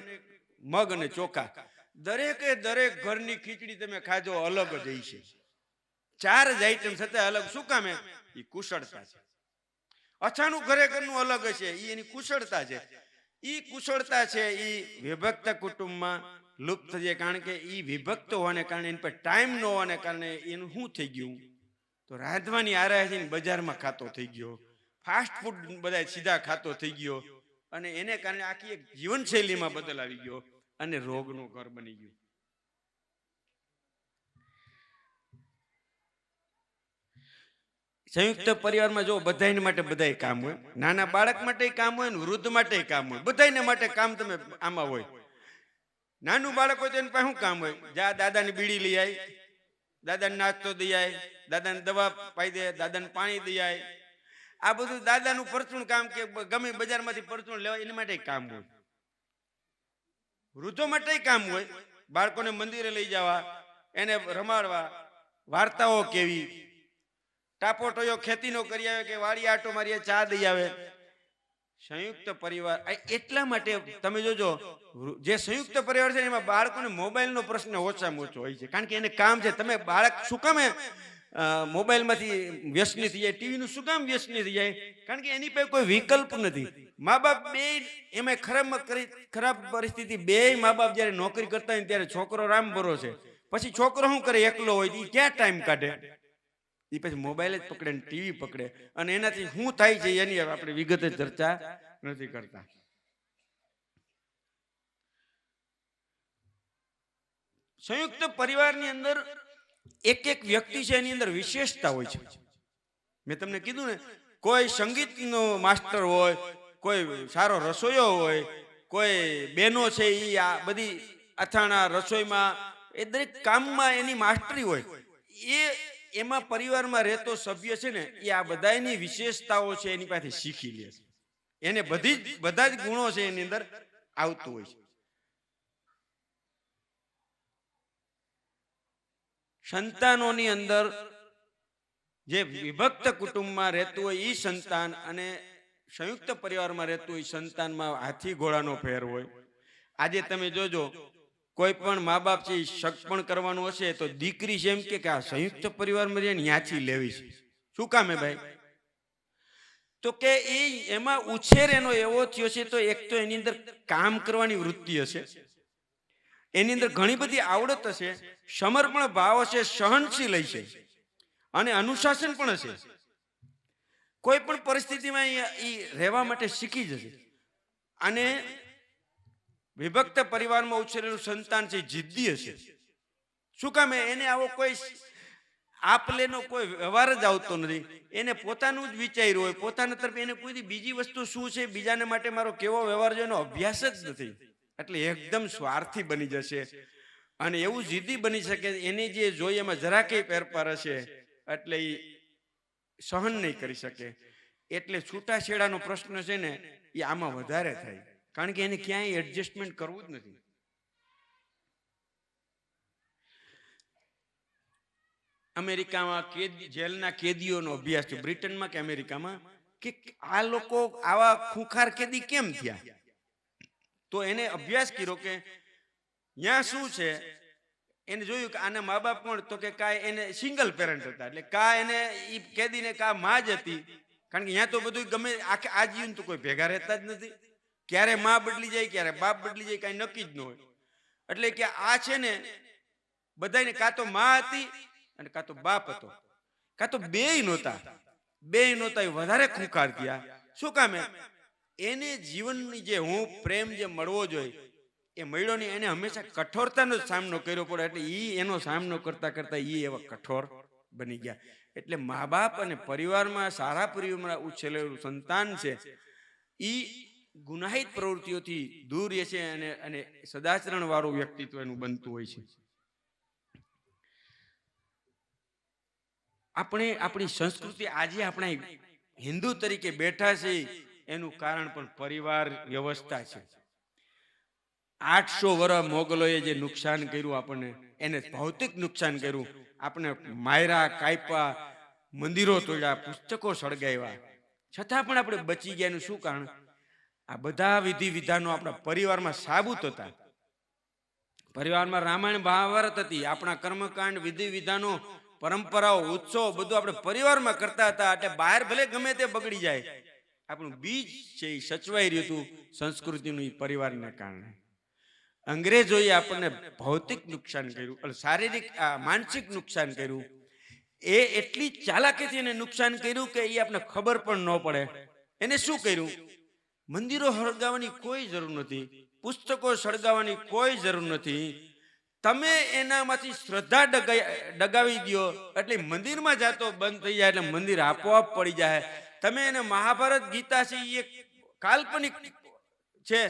મગ અને ચોખા. દરેકે દરેક ઘરની ખીચડી તમે ખાજો અલગ જ છે. 4 જ આઈટમ છતાં અલગ. શું કામ? એ કુશળતા છે. અછાણું ઘરે ઘરનું અલગ છે, એ એની કુશળતા છે. એ કુશળતા છે એ વિભક્ત કુટુંબમાં લુપ્ત થઈ જાય, કારણ કે એ વિભક્ત હોવાને કારણે, એની પર ટાઈમ ન હોવાને કારણે એનું શું થઈ ગયું, તો રાંધવાની આરા છે ને બજારમાં ખાતો થઈ ગયો, ફાસ્ટ ફૂડ બધા સીધા ખાતો થઈ ગયો, અને એને કારણે આખી એક જીવનશૈલીમાં બદલ આવી ગયો અને રોગનું ઘર બની ગયું. સંયુક્ત પરિવારમાં જો બધાને માટે બધાય કામ હોય, નાના બાળક માટે કામ હોય ને વૃદ્ધ માટે કામ હોય, બધાને માટે કામ તમે આમાં હોય. નાનું બાળક હોય તો એની પાસે શું કામ હોય, જા દાદાની બીડી લઈ આય, દાદાને નાસ્તો દઈ આય, દાદાને દવા પાઈ દે, દાદાને પાણી દઈ આય. આ બધું દાદાનું પરચુણ કામ કે ગમે બજારમાંથી પરચુણ લેવા એની માટે કામ હોય. વૃદ્ધો માટે કામ હોય, બાળકોને મંદિરે લઈ જવા, એને રમાડવા, વાર્તાઓ કેવી, ટાપોટોયો ખેતીનો કરી આવે કે વાડી આટો મારીએ ચા દઈ આવે. સંયુક્ત પરિવાર એટલા માટે તમે જોજો, જે સંયુક્ત પરિવાર છે એમાં બાળકોને મોબાઈલનો પ્રશ્ન ઓછામાં ઓછો હોય છે, કારણ કે એને કામ છે. તમે બાળક શું કામે મોબાઈલમાંથી વ્યસની થઈ જાય, ટીવીનું શું કામ વ્યસની થઈ જાય, કારણ કે એની પાસે કોઈ વિકલ્પ નથી. મા બાપ બે એમાં ખરાબ પરિસ્થિતિ, બે મા બાપ જયારે નોકરી કરતા હોય ત્યારે છોકરો રામ ભરોસે, પછી છોકરો શું કરે, એકલો હોય એ ક્યાં ટાઈમ કાઢે, એ પછી મોબાઈલ જ પકડે ને ટીવી પકડે, અને એનાથી શું થાય છે એની આપણે વિગતે ચર્ચા નથી કરતા. સંયુક્ત પરિવારની અંદર એક એક વ્યક્તિ છે એની અંદર વિશેષતા હોય છે. મેં તમને કીધું ને, કોઈ સંગીતનો માસ્ટર હોય, કોઈ સારો રસોઈયો હોય, કોઈ બહેનો છે એ આ બધી અથાણા રસોઈમાં એ દરેક કામમાં એની માસ્ટરી હોય. એમાં પરિવારમાં રહેતો સભ્ય છે ને એ આ બધાની વિશેષતાઓ છે એની પાસે શીખી લે છે, એને બધા જ ગુણો છે એની અંદર આવતું હોય છે. સંતાનોની અંદર જે વિભક્ત કુટુંબમાં રહેતું હોય એ સંતાન અને સંયુક્ત પરિવારમાં રહેતું હોય સંતાનમાં હાથી ઘોડાનો ફેર હોય. આજે તમે જોજો, કોઈ પણ મા બાપ છે સગપણ કરવાનું હશે તો દીકરી છે એમ કે આ સંયુક્ત પરિવારમાં રહીને ન્યાથી લેવી છે. શું કામ હે ભાઈ? તો કે એમાં ઉછેર એનો એવો થયો છે, તો એક તો એની અંદર કામ કરવાની વૃત્તિ હશે, એની અંદર ઘણી બધી આવડત હશે, સમર્પણ ભાવ હશે, સહનશીલ હશે અને અનુશાસન પણ હશે. કોઈ પણ પરિસ્થિતિમાં એ રહેવા માટે શીખી જશે. અને વિભક્ત પરિવારમાં ઉછરેલું સંતાન છે જિદ્દી હશે. શું કામ? એને આવો કોઈ આપલેનો કોઈ વ્યવહાર જ આવતો નથી, એને પોતાનું જ વિચાર્યું હોય, પોતાના તરફ એને કોઈ બીજી વસ્તુ શું છે, બીજાને માટે મારો કેવો વ્યવહાર છે એનો અભ્યાસ જ નથી. એટલે એકદમ સ્વાર્થી બની જશે અને એવું જિદ્દી બની શકે, એને જે જોઈએ એમાં જરા કઈ ફેરફાર હશે એટલે એ સહન નહીં કરી શકે. એટલે છૂટાછેડાનો પ્રશ્ન છે ને એ આમાં વધારે થાય, કારણ કે એને ક્યાંય એડજસ્ટમેન્ટ કરવું જ નથી. અમેરિકામાં જેલના કેદીઓનો અભ્યાસ છે, બ્રિટનમાં કે અમેરિકામાં, કે આ લોકો આવા ખૂંખાર કેદી કેમ થયા. તો એને અભ્યાસ કર્યો કે ત્યાં શું છે, એને જોયું કે આના મા બાપ પણ, તો કે કાંઈ એને સિંગલ પેરેન્ટ હતા, એટલે કા એને ઈ કેદીને કા માં જ હતી, કારણ કે ત્યાં તો બધું ગમે આખે આજીવન તો કોઈ ભેગા રહેતા જ નથી, ક્યારે માં બદલી જાય ક્યારે બાપ બદલી જાય કાંઈ નક્કી જ ન હોય. એટલે કે આ છે ને બધાને કાં તો માં હતી અને કાં તો બાપ હતો, કાં તો બેય નહોતા એ વધારે ખૂંખાર થયા. શું કામે? એને જીવનની જે હું પ્રેમ જે મળવો જોઈએ એ મળ્યો નહીં, એને હંમેશા કઠોરતાનો જ સામનો કર્યો પડે, એટલે એનો સામનો કરતા કરતા એવા કઠોર બની ગયા. એટલે મા બાપ અને પરિવારમાં સારા પરિવારમાં ઉછરેલું સંતાન છે એ ગુનાહિત પ્રવૃત્તિઓથી દૂર રહે છે અને સદાચરણ વાળું વ્યક્તિત્વ એનું બનતું હોય છે. આપણે આપણી સંસ્કૃતિ આજે આપણે હિન્દુ તરીકે બેઠા છે એનું કારણ પણ પરિવાર વ્યવસ્થા છે. 800 વર્ષ મોગલોએ જે નુકસાન કર્યું આપણને, એને ભૌતિક નુકસાન કર્યું, આપણે માયરા કાપ્યા, મંદિરો તોડ્યા, પુસ્તકો સળગાવ્યા, છતાં પણ આપણે બચી ગયાનું શું કારણ? આ બધા વિધિ વિધાનો આપણા પરિવારમાં સાબુત હતા. પરિવારમાં રામાયણ મહાભારત હતી, આપણા કર્મકાંડ વિધિ વિધાનો પરંપરાઓ ઉત્સવ બધું આપણે પરિવારમાં કરતા હતા. એટલે બહાર ભલે ગમે તે બગડી જાય, આપણું બીજ છે એ સચવાઈ રહ્યું હતું સંસ્કૃતિનું એ પરિવારના કારણે. અંગ્રેજોએ આપણને ભૌતિક નુકસાન કર્યું, શારીરિક માનસિક નુકસાન કર્યું. એ એટલી ચાલાકીથી એને નુકસાન કર્યું કે એ આપણને ખબર પણ ન પડે. એને શું કર્યું? મંદિરો સળગાવવાની કોઈ જરૂર નથી, પુસ્તકો સળગાવવાની કોઈ જરૂર નથી. તમે એનામાંથી શ્રદ્ધા ડગાવી દો એટલે મંદિરમાં જાતો બંધ થઈ જાય, એટલે મંદિર આપોઆપ પડી જાય. તમે એને મહાભારત ગીતા છે એ કાલ્પનિક છે,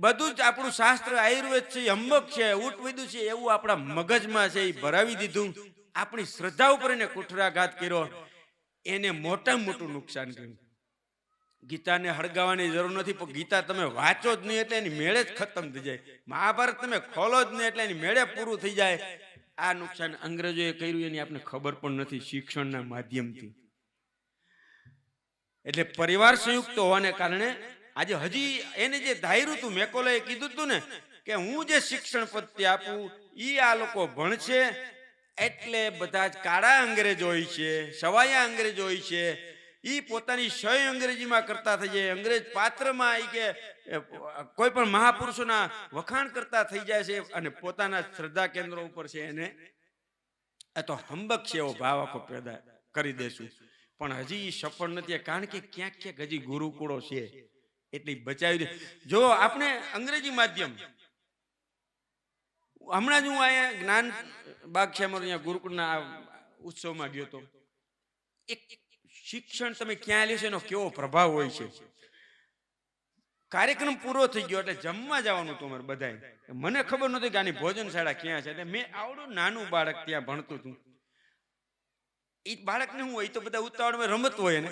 બધું જ આપણું શાસ્ત્ર આયુર્વેદ છે, અંબક છે, ઉટવિદુ છે, એવું આપણા મગજમાં છે એ ભરાવી દીધું. આપણી શ્રદ્ધા ઉપર એને કુઠરાઘાત કર્યો, એને મોટામાં મોટું નુકસાન કર્યું. ગીતાને હળગાવવાની જરૂર નથી, પણ ગીતા તમે વાંચો જ નહીં એટલે એની મેળે જ ખતમ થઈ જાય. મહાભારત તમે ખોલો જ નહીં એટલે એની મેળે પૂરું થઈ જાય. આ નુકસાન અંગ્રેજોએ કર્યું એની આપણે ખબર પણ નથી શિક્ષણના માધ્યમથી. એટલે પરિવાર સંયુક્ત હોવાને કારણે આજે હજી એને જે ધાર્યું હતું, મેકોલેએ કીધું હતું ને કે હું જે શિક્ષણ પદ્ધતિ આપું ઈ આ લોકો ભણશે, એટલે બધા જ કાળા અંગ્રેજો હોય છે, સવાયા અંગ્રેજો હોય છે, ઈ પોતાની સહી અંગ્રેજીમાં કરતા થઈ જાય. અંગ્રેજ પાત્રમાં ઈ કે કોઈ પણ મહાપુરુષોના વખાણ કરતા થઈ જાય છે અને પોતાના શ્રદ્ધા કેન્દ્રો ઉપર છે એને આ તો હંબક છે એવો ભાવ આખો પેદા કરી દેશું. પણ હજી સફળ નથી, કારણ કે ક્યાંક ક્યાંક હજી ગુરુકુળો છે એટલી બચાવી દે. જો આપણે અંગ્રેજી માધ્યમ, હમણાં જ હું અહીંયા જ્ઞાન બાગ છે અમારું, અહીંયા ગુરુકુળના ઉત્સવમાં ગયો હતો. એક શિક્ષણ તમે ક્યાં લેશો એનો કેવો પ્રભાવ હોય છે. કાર્યક્રમ પૂરો થઈ ગયો એટલે જમવા જવાનું હતું અમારે બધાય. મને ખબર નહોતી કે આની ભોજનશાળા ક્યાં છે, એટલે મેં આવડું નાનું બાળક ત્યાં ભણતું હતું. એ બાળકને હું હોય તો બધા ઉતાવળમાં રમત હોય ને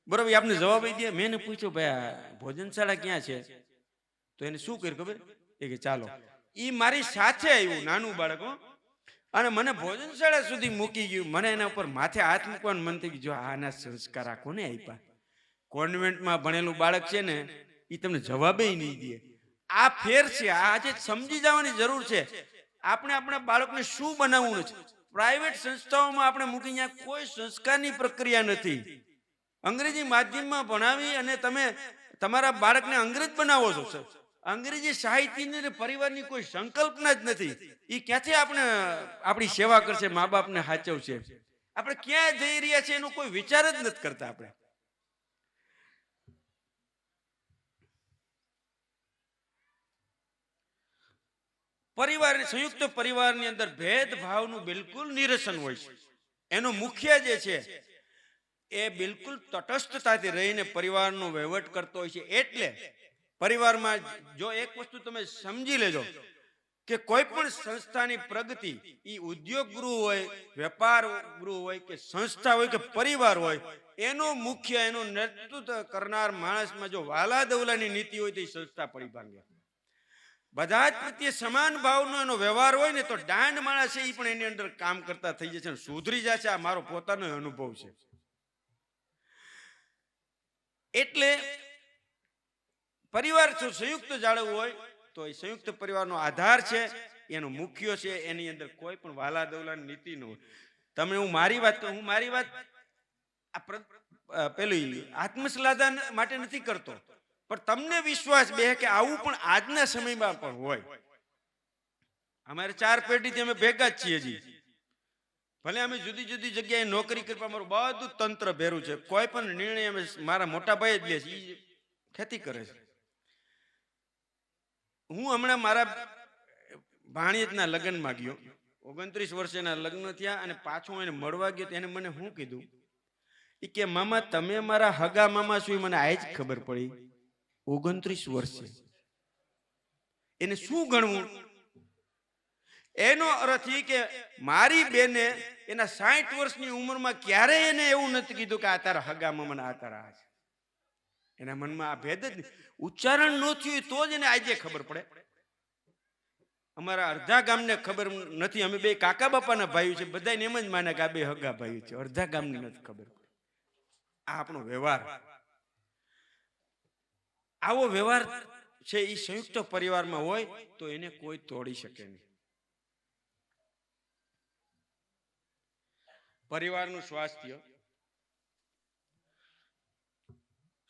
બરોબર, આપને જવાબ દે. મેં એને પૂછ્યું ભાઈ આ ભોજનશાળા ક્યાં છે, તો એને શું કર્યું ખબર? એ કે ચાલો. એ મારી સાથે આવ્યું નાનું બાળક, અને મને ભોજનશાળા સુધી મૂકી ગયું. મને એના ઉપર માથે હાથ મૂકવાનું મન થઈ ગયું. જો આના સંસ્કાર આ કોને આપ્યા? કોન્વેન્ટમાં ભણેલું બાળક છે ને એ તમને જવાબે નહીં દે. આ ફેર છે, આજે સમજી જવાની જરૂર છે. આપણે આપણા બાળકને શું બનાવવું છે? પ્રાઇવેટ સંસ્થાઓમાં આપણે મૂકી, ત્યાં કોઈ સંસ્કારની પ્રક્રિયા નથી. અંગ્રેજી માધ્યમમાં ભણાવી અને તમે તમારા બાળકને અંગ્રેજ બનાવો છો. અંગ્રેજી સાહિત્યની પરિવારની કોઈ સંકલ્પના જ નથી. એ ક્યાંથી આપણે આપણી સેવા કરશે, મા બાપને સાચવશે? આપણે ક્યાં જઈ રહ્યા છે એનો કોઈ વિચાર જ નથી કરતા. આપણે પરિવાર, સંયુક્ત પરિવારની અંદર ભેદભાવનું બિલકુલ નિરસન હોય છે. એનો મુખ્ય જે છે એ બિલકુલ તટસ્થતાથી રહીને પરિવારનો વહીવટ કરતો હોય છે. એટલે પરિવારમાં જો એક વસ્તુ તમે સમજી લેજો કે કોઈ પણ સંસ્થાની પ્રગતિ, એ ઉદ્યોગ ગૃહ હોય, વેપાર ગૃહ હોય કે સંસ્થા હોય કે પરિવાર હોય, એનો મુખ્ય, એનો નેતૃત્વ કરનાર માણસમાં જો વાલા દવલાની નીતિ હોય તો એ સંસ્થા પડી ભાંગે. બધા જ પ્રત્યે સમાન ભાવનો એનો વ્યવહાર હોય ને તો દાંડ માણસ છે એ પણ એની અંદર કામ કરતા થઈ જશે, સુધરી જશે. આ મારો પોતાનો અનુભવ છે. એટલે પરિવાર જો સંયુક્ત જાળવવું હોય તો એ સંયુક્ત પરિવારનો આધાર છે, એનો મુખ્ય છે, એની અંદર કોઈ પણ વાલા દવલાની નીતિ ન હોય. તમને હું મારી વાત પેલી આત્મશ્લાઘન માટે નથી કરતો, પણ તમને વિશ્વાસ બે કે આવું પણ આજના સમયમાં પણ હોય. અમારે 4 પેઢીથી અમે ભેગા જ છીએ. હજી ભલે અમે જુદી જુદી જગ્યાએ નોકરી કરવા, અમારું બધું તંત્ર ભેરું છે. કોઈ પણ નિર્ણય અમે મારા મોટા ભાઈ જ લે છે, એ ખેતી કરે છે. હું હમણાં મારા ભાણેજના લગ્નમાં ગયો, 29 વર્ષના લગ્ન થયા, અને પાછું એને મળવા ગયો. એને મને શું કીધું કે મામા તમે મારા હગા મામા છો. મને આ જ ખબર પડી 29 વર્ષે એને શું ગણવું. એનો અર્થ એ કે મારી બેને એના 60 વર્ષની ઉંમરમાં ક્યારેય એને એવું નથી કીધું કે આ તારા હગા મામા, આ તારા આ છે. એના મનમાં આ ભેદ જ ઉચ્ચારણ ન થયું તો જ એને આજે ખબર પડે. અમારા અડધા ગામને ખબર નથી. અમે બે કાકા બાપાના ભાઈઓ છે, બધાને એમ જ માને કે આ બે હગા ભાઈઓ છે. અડધા ગામને નથી ખબર. આ આપણો વ્યવહાર, આવો વ્યવહાર છે એ સંયુક્ત પરિવારમાં હોય તો એને કોઈ તોડી શકે નહીં. પરિવારનું સ્વાસ્થ્ય,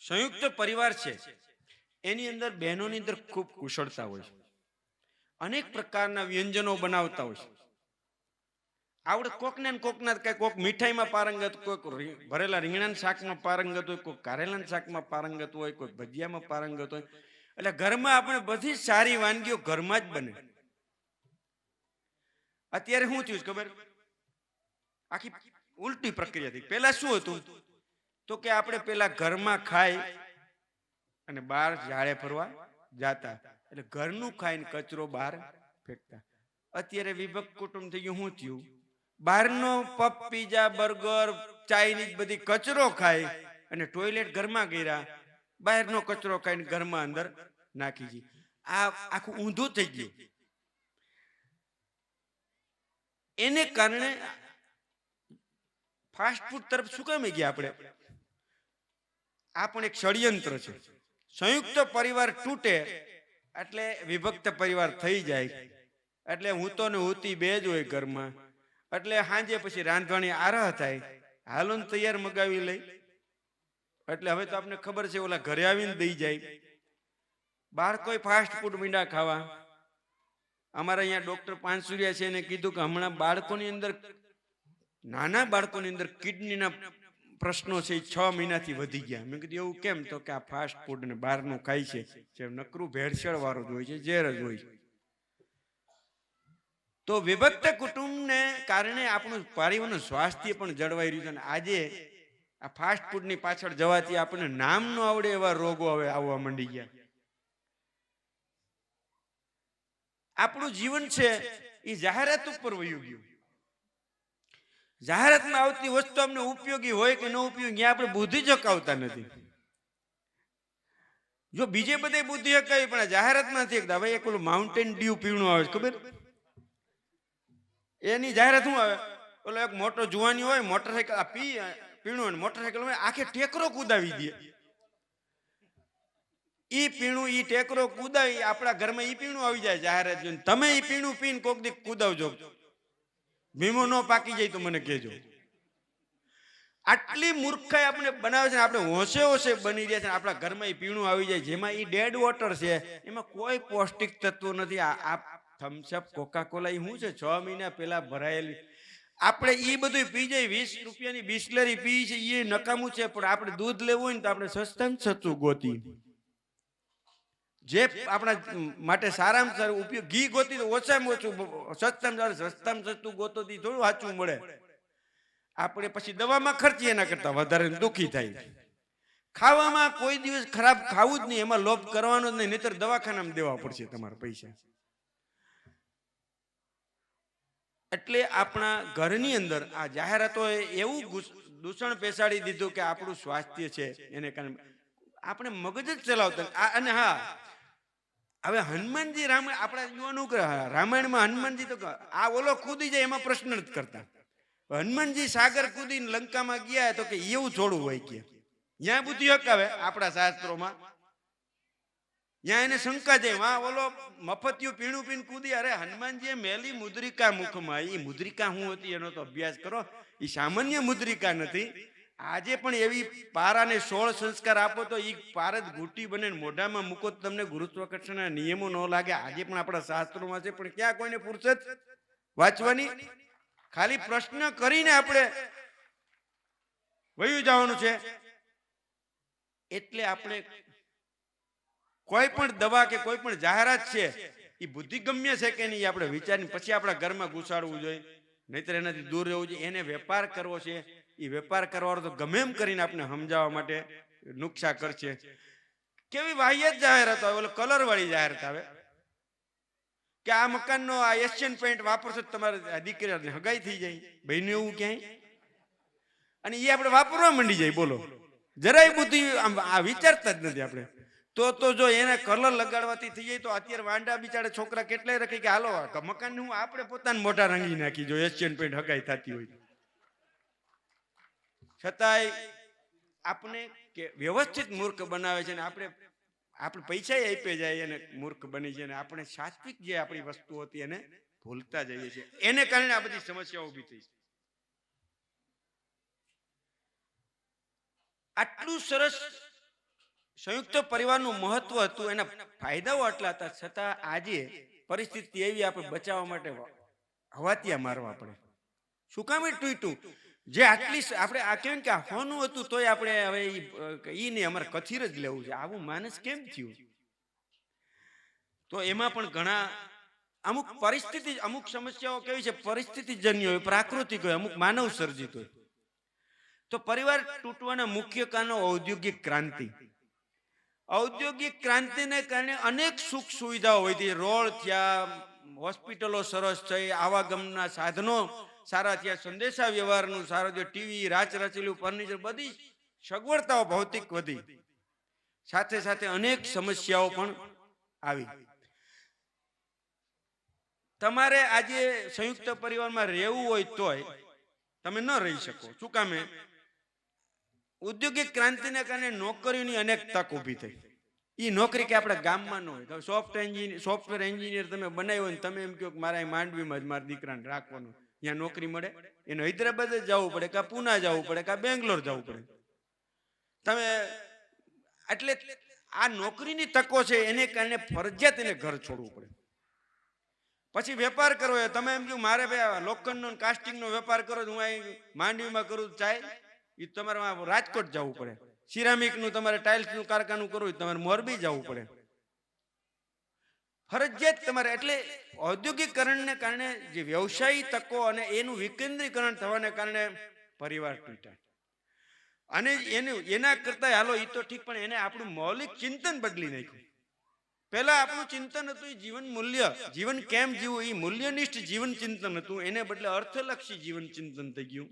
સંયુક્ત પરિવાર છે એની અંદર બહેનોની અંદર ખૂબ કુશળતા હોય છે. અનેક પ્રકારના વ્યંજનો બનાવતા હોય છે. આવડે કોકને ને કોકના કઈ કોક મીઠાઈમાં પારંગત, કોઈક ભરેલા રીંગણાના શાકમાં પારંગત હોય, કોઈક કારેલાના શાકમાં પારંગત હોય, કોઈ ભજીયામાં પારંગત હોય. એટલે ઘરમાં આપણે બધી સારી વાનગીઓ ઘરમાં જ બને. અત્યારે શું થયું ખબર? આખી ઉલટી પ્રક્રિયા થઈ. પેલા શું હતું તો કે આપણે પેલા ઘરમાં ખાઈ અને બહાર ઝાડે ફરવા જાતા, એટલે ઘરનું ખાઈને કચરો બહાર ફેંકતા. અત્યારે વિભક્ત કુટુંબ થઈ ગયું. શું થયું? બહારનો પપ, પીઝા, બર્ગર, ચાઇનીઝ બધી કચરો ખાય અને ટોયલેટ ઘરમાં કર્યા, બહારનો કચરો ખાઈને ઘરમાં અંદર નાખી દી. આ આખું ઊંધું થઈ ગયું. એને કારણે ફાસ્ટ ફૂડ તરફ શું કામ ગયા આપણે? આ પણ એક ષડયંત્ર છે. સંયુક્ત પરિવાર તૂટે એટલે વિભક્ત પરિવાર થઈ જાય. એટલે હું તો ને હુતી બે જ હોય ઘરમાં. એટલે સાંજે પછી રાંધવાની આરાહ થાય, હાલો ને તૈયાર મગાવી લઈ. એટલે હવે તો આપને ખબર છે, ઓલા ઘરે આવીને દઈ જાય. બાળકો ફાસ્ટ ફૂડ મીંડા ખાવા. અમારા અહીંયા ડોક્ટર પાનસુરિયા છે, એને કીધું કે હમણાં બાળકોની અંદર, નાના બાળકોની અંદર કિડનીના પ્રશ્નો છે 6 મહિનાથી વધી ગયા. મેં કીધું એવું કેમ? તો કે આ ફાસ્ટ ફૂડ ને બહારનું ખાય છે, જે નકરું ભેળસેળ વાળું જ હોય છે, ઝેર જ હોય છે. તો વિભક્ત કુટુંબને કારણે આપણું પરિવારનું સ્વાસ્થ્ય પણ જળવાઈ રહ્યું છે. અને આજે આ ફાસ્ટ ફૂડની પાછળ જવાથી આપણને નામ ન આવડે એવા રોગો હવે આવવા માંડી ગયા. આપણું જીવન છે એ જાહેરાત ઉપર વયું ગયું. જાહેરાતમાં આવતી વસ્તુ અમને ઉપયોગી હોય કે ન ઉપયોગી, ત્યાં આપણે બુદ્ધિ ચકાવતા નથી. જો બીજે બધે બુદ્ધિ ચકાવી પણ જાહેરાતમાં નથી. હવે એક ઓલું માઉન્ટેન ડ્યુ પીણું આવે છે, ખબર? એની જાહેરાત શું આવે? ઓલો એક મોટો જુવાની હોય, મોટરસાયકલ આ પી પીણું અને મોટરસાયકલ હોય, આખે ટેકરો કુદાવી દે. ઈ પીણું, ઈ ટેકરો કુદાવી, આપણા ઘરમાં ઈ પીણું આવી જાય જાહેરાત જોઈને. તમે ઈ પીણું પીને કોક દી કુદાવજો, ભીમો ન પાકી જાય તો મને કહેજો. આટલી મૂર્ખાઈ આપણે બનાવે છે. આપણે હોશે હોશે બની રહ્યા છે. આપણા ઘરમાં ઈ પીણું આવી જાય, જેમાં ઈ ડેડ વોટર છે, એમાં કોઈ પૌષ્ટિક તત્વો નથી. આ થમ્સઅપ, કોકા કોલા એ શું છે? 6 મહિના પહેલા ભરાયેલી. આપણે ઈ બધું પી જાય. 20 રૂપિયાની બિસ્લરી પી છે, એ નકામું છે. પણ આપણે દૂધ લેવું હોય ને તો આપણે સસ્તામાં સસ્તું ગોતી, જે આપણા માટે સારામાં સારું ઉપયોગ, ઘી ગોતી તો ઓછામાં ઓછું સસ્તામાં સસ્તું ગોતો દી થોડું સાચું મળે. આપણે પછી દવામાં ખર્ચીએ, એના કરતા વધારે દુઃખી થાય. ખાવામાં કોઈ દિવસ ખરાબ ખાવું જ નહીં, એમાં લોભ કરવાનો જ નહીં, નહીતર દવાખાનામાં દેવા પડશે તમારા પૈસા. એટલે આપણા ઘરની અંદર આ જાહેરાતોએ એવું દૂષણ પેસાડી દીધું કે આપણું સ્વાસ્થ્ય છે એને કારણે આપણે મગજ જ ચલાવતા. અને હા, હવે હનુમાનજી આપણા યુવાનો રામાયણમાં હનુમાનજી તો આ ઓલો કૂદી જાય એમાં પ્રશ્ન જ કરતા. હનુમાનજી સાગર કૂદીને લંકામાં ગયા તો કે એવું થોડું હોય કે ત્યાં બુદ્ધિ હકાવે આપણા શાસ્ત્રોમાં. ત્યાં એને શંકા જાય, વાં ઓલો મફતિયું પીણું પીને કૂદી. અરે હનુમાનજીએ મેલી મુદ્રિકા મુખમાં, એ મુદ્રિકા શું હતી એનો તો અભ્યાસ કરો. એ સામાન્ય મુદ્રિકા નથી. આજે પણ એવી પારાને 16 સંસ્કાર આપો તો એ પાર જ ઘૂંટી બને, મોઢામાં મૂકો તો તમને ગુરુત્વાકર્ષણના નિયમો ન લાગે. આજે પણ આપણા શાસ્ત્રોમાં છે, પણ ક્યાં કોઈને ફુરસત વાંચવાની? ખાલી પ્રશ્ન કરીને આપણે વયું જવાનું છે. એટલે આપણે કોઈ પણ દવા કે કોઈ પણ જાહેરાત છે એ બુદ્ધિગમ્ય છે કે નહીં, આપણે વિચારીને પછી આપણા ઘરમાં ઘુસાડવું જોઈએ, નહીતર એનાથી દૂર રહેવું જોઈએ. એને વેપાર કરવો છે, એ વેપાર કરવાનો તો ગમે એમ કરીને આપણે સમજાવવા માટે નુકસાન કરશે. કેવી વાહિયાત જાહેરાત આવે, ઓલો કલર વાળી જાહેરાત આવે કે આ મકાનનો આ એશિયન પેઇન્ટ વાપરશો તમારે દીકરીને હગાઈ થઈ જાય. ભાઈનું એવું ક્યાંય? અને એ આપણે વાપરવા માંડી જાય. બોલો, જરાય બુદ્ધિ આ વિચારતા જ નથી આપણે. તો જો એને કલર લગાડવાથી થઈ જાય તો અત્યારે વાંડા બિચારા છોકરા કેટલાય રખે કે હાલો મકાન હું આપણે પોતાના મોઢા રંગી નાખી જો એશિયન પેઇન્ટ હગાઈ થતી હોય. છતાંય આપણે કે વ્યવસ્થિત મૂર્ખ બનાવે છે, ને આપણે પૈસા આપી જાય અને મૂર્ખ બની છે, અને આપણે સાત્વિક જે આપણી વસ્તુ હતી એને ભૂલતા જઈએ છીએ. એને કારણે આ બધી સમસ્યાઓ ઊભી થઈ છે. આટલું સરસ સંયુક્ત પરિવારનું મહત્વ હતું, એના ફાયદાઓ આટલા હતા, છતાં આજે પરિસ્થિતિ એવી આપણે બચાવવા માટે હવાતિયા મારવા પડે. શું કામ એ તૂટ્યું? જે આટલી આપણે આ કેમ કે આ હોનું હતું તોય આપણે હવે ઈ નહીં અમારે કથિર જ લેવું છે, આવું માનસ કેમ થયું? તો એમાં પણ ઘણા અમુક પરિસ્થિતિ, અમુક સમસ્યાઓ કેવી છે પરિસ્થિતિજન્ય હોય, પ્રાકૃતિક હોય, અમુક માનવ સર્જિત હોય. તો પરિવાર તૂટવાના મુખ્ય કારણો ઔદ્યોગિક ક્રાંતિ. ઔદ્યોગિક ક્રાંતિને કારણે અનેક સુખ સુવિધાઓ હોય હતી. રોડ થયા, હોસ્પિટલો સરસ થઈ, આવાગમના સાધનો સારા થયા, સંદેશા વ્યવહારનું સારું થયું, ટીવી, રાચરચીલું ફર્નિચર, બધી સગવડતાઓ ભૌતિક વધી. સાથે સાથે અનેક સમસ્યાઓ પણ આવી. તમારે આજે સંયુક્ત પરિવારમાં રહેવું હોય તોય તમે ન રહી શકો. શું કામે? ઔદ્યોગિક ક્રાંતિને કારણે નોકરીની અનેક તક ઊભી થઈ. એ નોકરી કે આપણા ગામમાં ન હોય. સોફ્ટવેર એન્જિનિયર તમે બનાવ્યો હોય ને તમે એમ કહો કે મારા માંડવીમાં જ મારા દીકરાને રાખવાનું, ત્યાં નોકરી મળે? એને હૈદરાબાદ જ જવું પડે, કાં પૂના જવું પડે, કાં બેંગ્લોર જવું પડે. તમે એટલે આ નોકરીની તકો છે એને કારણે ફરજિયાત એને ઘર છોડવું પડે. પછી વેપાર કરવો હોય, તમે એમ કહ્યું મારે લોખંડનો કાસ્ટિંગનો વેપાર કરો, હું અહીં માંડવીમાં કરું ચાય, એ તમારે રાજકોટ જવું પડે. સિરામિકનું તમારે ટાઇલ્સનું કારખાનું કરવું હોય તમારે મોરબી જવું પડે. ફરજિયાત તમારે. એટલે ઔદ્યોગિકરણને કારણે જે વ્યવસાયી તકો અને એનું વિકેન્દ્રીકરણ થવાને કારણે પરિવાર તૂટ્યા. અને એના કરતા હાલો એ તો ઠીક, પણ એને આપણું મૌલિક ચિંતન બદલી નાખ્યું. પહેલા આપણું ચિંતન હતું એ જીવન મૂલ્ય, જીવન કેમ જીવવું, એ મૂલ્યનિષ્ઠ જીવન ચિંતન હતું. એને બદલે અર્થલક્ષી જીવન ચિંતન થઈ ગયું.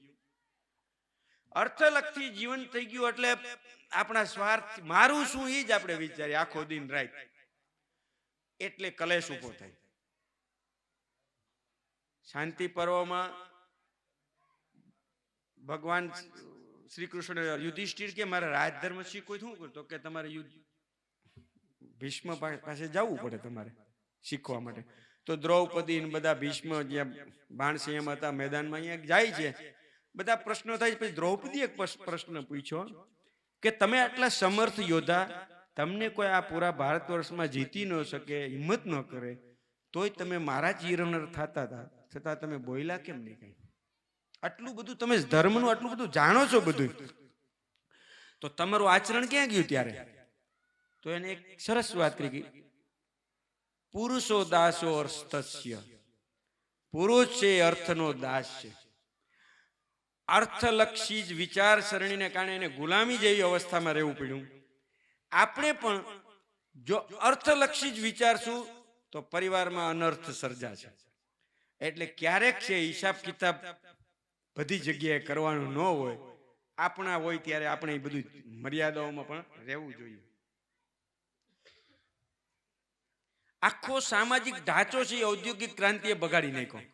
અર્થલક્ષી જીવન થઈ ગયું એટલે આપણા સ્વાર્થ, મારું શું એ જ આપણે વિચારીએ આખો દિન રાત. એટલે કલેશ ઉભો થાય. શાંતિ પર્વમાં ભગવાન શ્રી કૃષ્ણ યુધિષ્ઠિર કે મારે રાજધર્મ શીખવું, શું કરતો કે તમારે ભીષ્મ પાસે જવું પડે તમારે શીખવા માટે. તો દ્રૌપદી બધા ભીષ્મ જ્યાં બાણસિંહ હતા મેદાનમાં અહીંયા જાય છે, બધા પ્રશ્નો થાય. પછી દ્રૌપદી એક પ્રશ્ન પૂછ્યો કે તમે આટલા સમર્થ યોદ્ધા, તમને કોઈ આ પૂરા ભારત વર્ષમાં જીતી ન શકે, હિંમત ન કરે, તોય તમે મારા જ હિરણર થતા હતા, છતાં તમે બોયલા કેમ નહીં કઈ? આટલું બધું તમે ધર્મનું આટલું બધું જાણો છો બધું, તો તમારું આચરણ ક્યાં ગયું ત્યારે? તો એને એક સરસ વાત કરી, પુરુષો દાસો અર્થસ્ય, પુરુષ છે અર્થનો દાસ છે. અર્થલક્ષી જ વિચારસરણીને કારણે એને ગુલામી જેવી અવસ્થામાં રહેવું પડ્યું. આપણે પણ જો અર્થલક્ષી જ વિચારશું તો પરિવારમાં અનર્થ સર્જાશે. એટલે ક્યારેક છે હિસાબ કિતાબ બધી જગ્યાએ કરવાનું ન હોય, આપણા હોય ત્યારે આપણે એ બધું મર્યાદાઓમાં પણ રહેવું જોઈએ. આખો સામાજિક ઢાંચો છે ઔદ્યોગિક ક્રાંતિએ બગાડી નાખ્યો.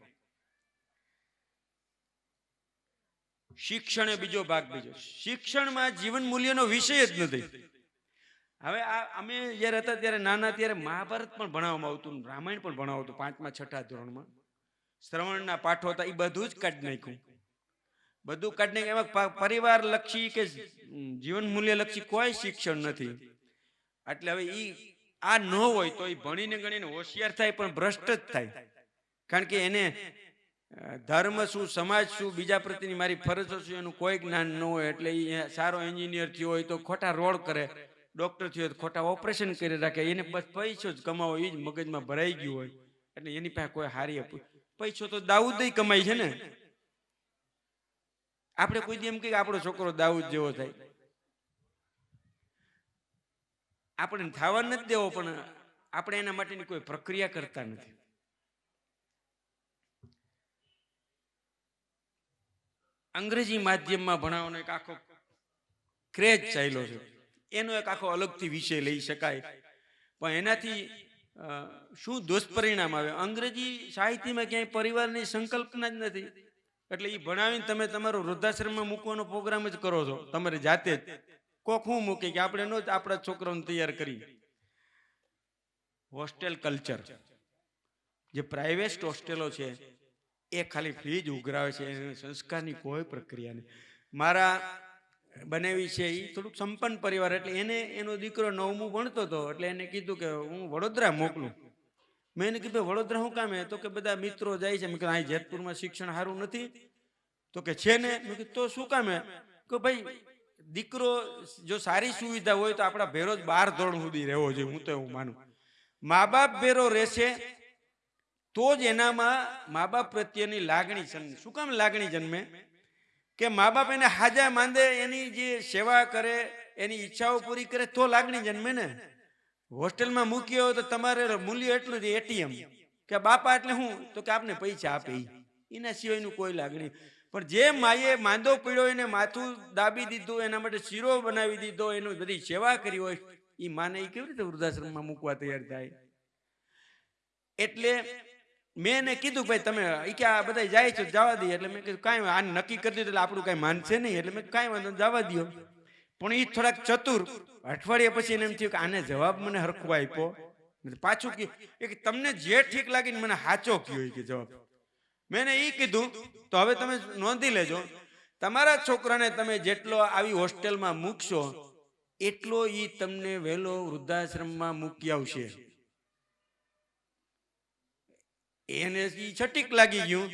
શિક્ષણ એ બીજો ભાગ. બીજો, શિક્ષણમાં જીવન મૂલ્યનો વિષય જ નથી. હવે અમે જયારે હતા ત્યારે નાના ત્યારે મહાભારત પણ ભણાવવામાં આવતું, રામાયણ પણ ભણાવતું 5મા 6ઠા ધોરણમાં. શ્રવણના પાઠો હતા, એ બધું જ કાઢી નાખ્યું. બધું કાઢી નાખ્યું. એમાં પરિવાર લક્ષી કે જીવન મૂલ્ય લક્ષી કોઈ શિક્ષણ નથી. એટલે હવે આ ન હોય તો એ ભણીને ગણીને હોશિયાર થાય પણ ભ્રષ્ટ જ થાય. કારણ કે એને ધર્મ શું, સમાજ શું, બીજા પ્રત્યેની મારી ફરજો શું એનું કોઈ જ્ઞાન ન હોય. એટલે એ સારો એન્જિનિયર થયો હોય તો ખોટા રોડ કરે, ડોક્ટર થયો તો ખોટા ઓપરેશન કરી રાખે. એને બસ પૈસો જ કમાવો એ જ મગજમાં ભરાઈ ગયું હોય. એટલે એની પાસે કોઈ હારી પૈસો તો દાઉદ કમાય છે ને. આપણે કોઈ દી એમ કે આપણો છોકરો દાઉદ જેવો થાય, આપણે થવા નથી દેવો, પણ આપણે એના માટેની કોઈ પ્રક્રિયા કરતા નથી. અંગ્રેજી માધ્યમમાં ભણાવવાનો એક આખો ક્રેઝ ચાલ્યો છે. એનો એક આખો અલગથી વિષય લઈ શકાય. પણ એનાથી શું દુષ્પરિણામ આવે? અંગ્રેજી સાહિત્યમાં ક્યાંય પરિવારની સંકલ્પના જ નથી. એટલે એ ભણાવીને તમે તમારો વૃદ્ધાશ્રમમાં મૂકવાનો પ્રોગ્રામ જ કરો છો તમારી જાતે જ. કોક હું મૂકે કે આપણે નો જ આપણા છોકરાઓને તૈયાર કરી. હોસ્ટેલ કલ્ચર, જે પ્રાઇવેટ હોસ્ટેલો છે એ ખાલી ફી જ ઉઘરાવે છે, સંસ્કારની કોઈ પ્રક્રિયા નહીં. મારા બનેવી છે એ થોડુંક સંપન્ન પરિવાર, એટલે એને એનો દીકરો 9મું ભણતો હતો. એટલે એને કીધું કે હું વડોદરા મોકલું. મેં એને કીધું વડોદરા શું કામ હે? તો કે બધા મિત્રો જાય છે. મેં કીધું અહીં જેતપુરમાં શિક્ષણ સારું નથી? તો કે છે ને. મેં કીધું તો શું કામ હે? કે ભાઈ દીકરો જો સારી સુવિધા હોય તો આપણા ભેરો જ 12 ધોરણ સુધી રહેવો જોઈએ. હું તો એવું માનું. મા બાપ ભેરો રહેશે તો જ એનામાં મા બાપ પ્રત્યેની લાગણી જન્મે. શું કામ લાગણી જન્મે? કે મા બાપ એને હાજા માંદે એની જે સેવા કરે, એની ઈચ્છાઓ પૂરી કરે તો લાગણી જન્મે ને. હોસ્ટેલમાં મૂક્યો હોય તો તમારે મૂલ્ય એટલું જ એટીએમ, કે બાપા એટલે શું? તો કે આપને પૈસા આપે. એના સિવાયનું કોઈ લાગણી. પણ જે માએ માંદો પડ્યો એને માથું દાબી દીધું, એના માટે શીરો બનાવી દીધો, એનું બધી સેવા કરી હોય, એ માને એ કેવી રીતે વૃદ્ધાશ્રમમાં મૂકવા તૈયાર થાય? એટલે મેં એને કીધું ભાઈ તમે કે આ બધા જાય છે જવા દઈએ. એટલે મેં કીધું કાંઈ આ નક્કી કરી દીધું એટલે આપણું કાંઈ માનશે નહીં. એટલે મેં કાંઈ વાંધો જવા દો. પણ એ થોડાક ચતુર, અઠવાડિયા પછી એને એમ થયું કે આને જવાબ મને હરખો આપ્યો. પાછું કે તમને જે ઠીક લાગીને મને સાચો કયો કે જવાબ. મેં એ કીધું તો હવે તમે નોંધી લેજો, તમારા છોકરાને તમે જેટલો આવી હોસ્ટેલમાં મૂકશો એટલો ઈ તમને વહેલો વૃદ્ધાશ્રમમાં મૂકી આવશે. એને છટીક લાગી ગયું.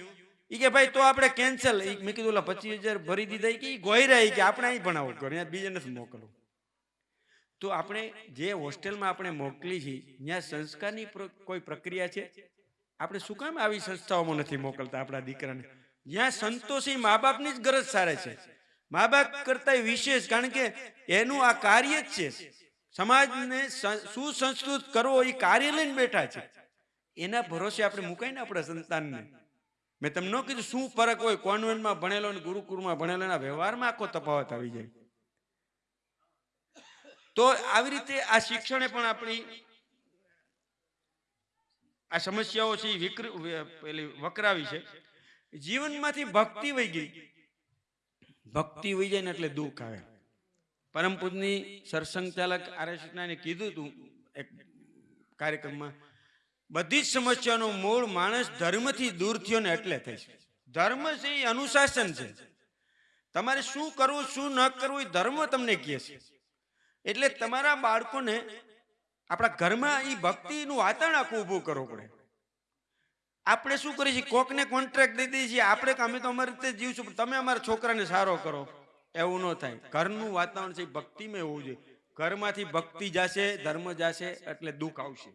ઈ કે ભાઈ તો આપણે કેન્સલ. મેં કીધું 25,000 ભરી દીધા કે ગોયરા કે આપણે અહીં ભણાવો કરો, બીજે નથી મોકલો. તો આપણે જે હોસ્ટેલમાં આપણે મોકલી છે ત્યાં સંસ્કારની કોઈ પ્રક્રિયા છે? આપણે શું કામ આવી સંસ્થાઓમાં નથી મોકલતા આપણા દીકરાને? જ્યાં સંતોષી મા બાપની જ ગરજ સારે છે, મા બાપ કરતા વિશેષ. કારણ કે એનું આ કાર્ય જ છે, સમાજને સુસંસ્કૃત કરવો, એ કાર્ય લઈને બેઠા છે. એના ભરોસે આપણે મુકાય ને આપણા સંતાનને. મેં તમને ન કીધું શું ફરક હોય કોન્વેન્ટમાં ભણેલો અને ગુરુકુળમાં ભણેલો? એના વ્યવહારમાં આખો તફાવત આવી જાય. તો આવી રીતે આ શિક્ષણે પણ આપણી આ સમસ્યાઓ છે પેલી વકરાવી છે. જીવનમાંથી ભક્તિ વહી ગઈ. ભક્તિ વહી જાય ને એટલે દુઃખ આવે. પરમ પૂજની સરસંઘ ચાલક આરએસએસને કીધું હતું એક કાર્યક્રમમાં, બધી જ સમસ્યાનો મૂળ માણસ ધર્મથી દૂર થયો ને એટલે થઈ છે. ધર્મ છે એ અનુશાસન છે. તમારે શું કરવું શું ન કરવું એ ધર્મ તમને કહે છે. એટલે તમારા બાળકોને આપણા ઘરમાં એ ભક્તિનું વાતાવરણ આખું ઊભું કરવું પડે. આપણે શું કરીએ છીએ? કોકને કોન્ટ્રાક્ટ દઈ દઈએ છીએ આપણે, અમે તો અમારી રીતે જીવશું, તમે અમારા છોકરાને સારો કરો. એવું ન થાય. ઘરનું વાતાવરણ છે ભક્તિમાં હોવું જોઈએ. ઘરમાંથી ભક્તિ જશે, ધર્મ જશે એટલે દુઃખ આવશે.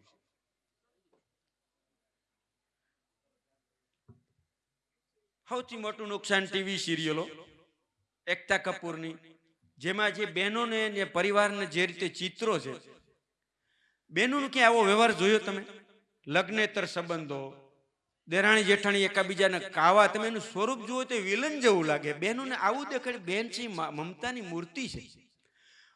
સૌથી મોટું નુકસાન ટીવી સિરિયલો એકતા કપૂરની, જેમાં જે બહેનોને ને પરિવારને જે રીતે ચિત્રો છે, બહેનોનો ક્યાં આવો વ્યવહાર જોયો તમે? લગ્નેતર સંબંધો, દેરાણી જેઠાણી એકાબીજાને કાવા, તમે એનું સ્વરૂપ જુઓ તો વિલન જેવું લાગે. બહેનોને આવું દેખાડે. બહેન છે મમતાની મૂર્તિ છે,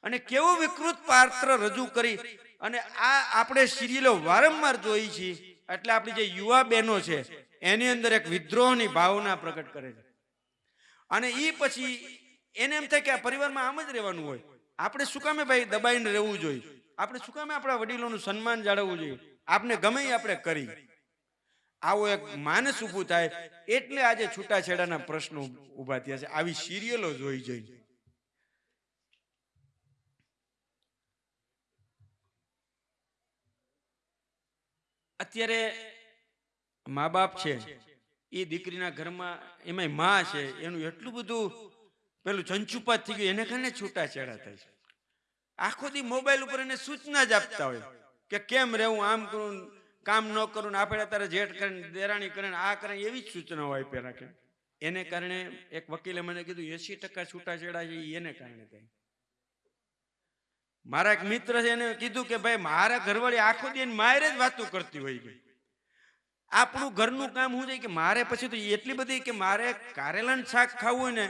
અને કેવું વિકૃત પાત્ર રજૂ કરી. અને આ આપણે સિરિયલો વારંવાર જોઈ છીએ. એટલે આપણી જે યુવા બહેનો છે એની અંદર એક વિદ્રોહની ભાવના પ્રગટ કરે છે. અને એ પછી એને એમ થાય કે આ પરિવારમાં આમ જ રહેવાનું હોય. આપણે શું કામે ભાઈ દબાઈને રહેવું જોઈએ? આપણે શું કામે આપણા વડીલોનું સન્માન જાળવવું જોઈએ? આપણે ગમે આપણે કરી. આવો એક માનસ ઊભું થાય. એટલે આજે છૂટાછેડાના પ્રશ્નો ઊભા થયા છે આવી સિરિયલો જોઈ જોઈ. અત્યારે મા બાપ છે એ દીકરીના ઘરમાં, એમાં માં છે એનું એટલું બધું પેલું ચંચુપાત થઈ ગયું, એને કારણે છૂટાછેડા થાય છે. આખો દી મોબાઈલ ઉપર એને સૂચના જ આપતા હોય કે કેમ રહેવું, આમ કરું, કામ ન કરું, આપણે તારે જેઠ કરીને દેરાણી કરીને આ કરે, એવી જ સૂચનાઓ આપી રાખે. એને કારણે એક વકીલે મને કીધું 80% છૂટાછેડા છે એને કારણે થાય. મારા એક મિત્ર છે એને કીધું કે ભાઈ મારા ઘરવાળી આખો દી મારે જ વાતો કરતી હોય ગઈ. આપણું ઘરનું કામ શું છે કે મારે પછી તો એટલી બધી કે મારે કારેલાનું શાક ખાવું હોય ને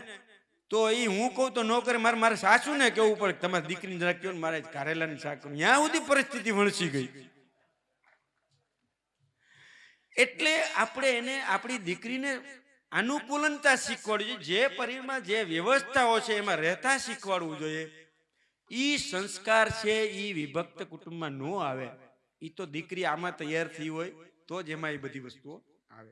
તો એ હું કહું તો ન કરે. મારે સાસુ ને કેવું પડે તમારી દીકરીને જરા કહો ને મારે કારેલાનું શાક કરવું. ત્યાં સુધી પરિસ્થિતિ વણસી ગઈ. એટલે આપણે એને આપણી દીકરીને અનુકૂલનતા શીખવાડવી જોઈએ. જે પરિવારમાં જે વ્યવસ્થાઓ છે એમાં રહેતા શીખવાડવું જોઈએ. ઈ સંસ્કાર છે ઈ વિભક્ત કુટુંબમાં ન આવે. ઈ તો દીકરી આમાં તૈયાર થઈ હોય તો જ એમાં એ બધી વસ્તુઓ આવે.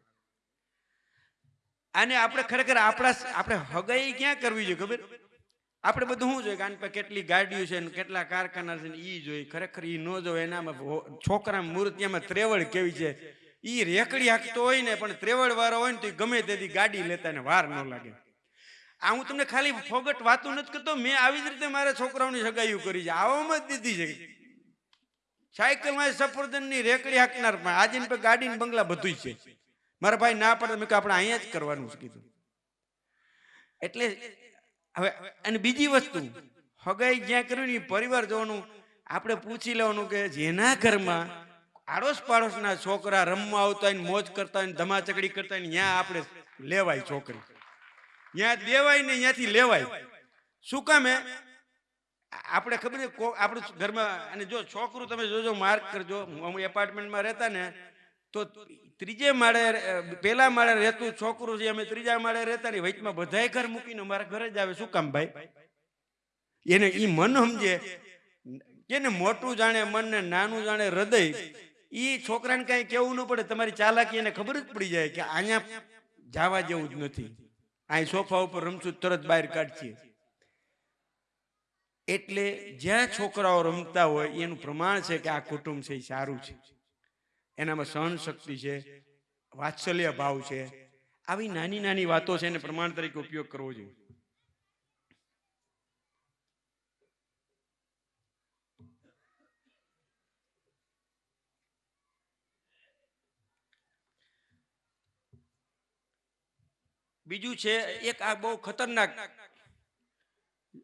અને આપણે ખરેખર આપણે હગાઈ ક્યાં કરવી જોઈએ ખબર? આપણે બધું શું જોઈએ કે આની પાસે કેટલી ગાડીઓ છે ને કેટલા કારખાના છે ને ઈ જોઈએ. ખરેખર ઈ ન જોવે. એનામાં છોકરા મૂર્તિયામાં ત્રેવડ કેવી છે. ઈ રેકડી હાંકતો હોય ને પણ ત્રેવડ વાળો હોય ને તો ગમે તેથી ગાડી લેતા ને વાર ન લાગે. આ હું તમને ખાલી ફોગટ વાતું નથી કરતો. મેં આવી જ રીતે મારા છોકરાઓની સગાઈઓ કરી છે. આવવામાં જ દીધી છે. સાયકલ માં સફરજન ની રેકડી હાંકનાર આજે ગાડી બંગલા બધું છે. મારા ભાઈ ના પડે મેં આપણે અહીંયા જ કરવાનું કીધું. એટલે હવે અને બીજી વસ્તુ હગાઈ જ્યાં કરવી ને પરિવાર જોવાનું. આપણે પૂછી લેવાનું કે જેના ઘરમાં આડોશ પાડોશના છોકરા રમવા આવતા હોય મોજ કરતા હોય ધમાચકડી કરતા હોય ત્યાં આપણે લેવાય છોકરી. ત્યાં દેવાય ને ત્યાંથી લેવાય. શું કામે આપણે ખબર છે આપણું ઘરમાં. અને જો છોકરું તમે જોજો માર્ક કરજો. હું એપાર્ટમેન્ટમાં રહેતા ને તો ત્રીજે માળે પેલા માળે રહેતું છોકરું છે. અમે ત્રીજા માળે રહેતા ને વચમાં બધાય ઘર મૂકીને મારા ઘરે જ આવે. શું કામ ભાઈ? એને ઈ મન સમજે. એને મોટું જાણે મન ને નાનું જાણે હૃદય. ઈ છોકરાને કઈ કેવું ન પડે. તમારી ચાલાકી એને ખબર જ પડી જાય કે અહીંયા જવા જેવું જ નથી. અહીં સોફા ઉપર રમશું તરત બહાર કાઢીએ. એટલે જ્યાં છોકરાઓ રમતા હોય એનું પ્રમાણ છે કે આ કુટુંબ છે એ સારું છે. એનામાં સહન શક્તિ છે, વાત્સલ્ય ભાવ છે. આવી નાની નાની વાતો છે એને પ્રમાણ તરીકે ઉપયોગ કરવો જોઈએ. બીજું છે એક આ બહુ ખતરનાક.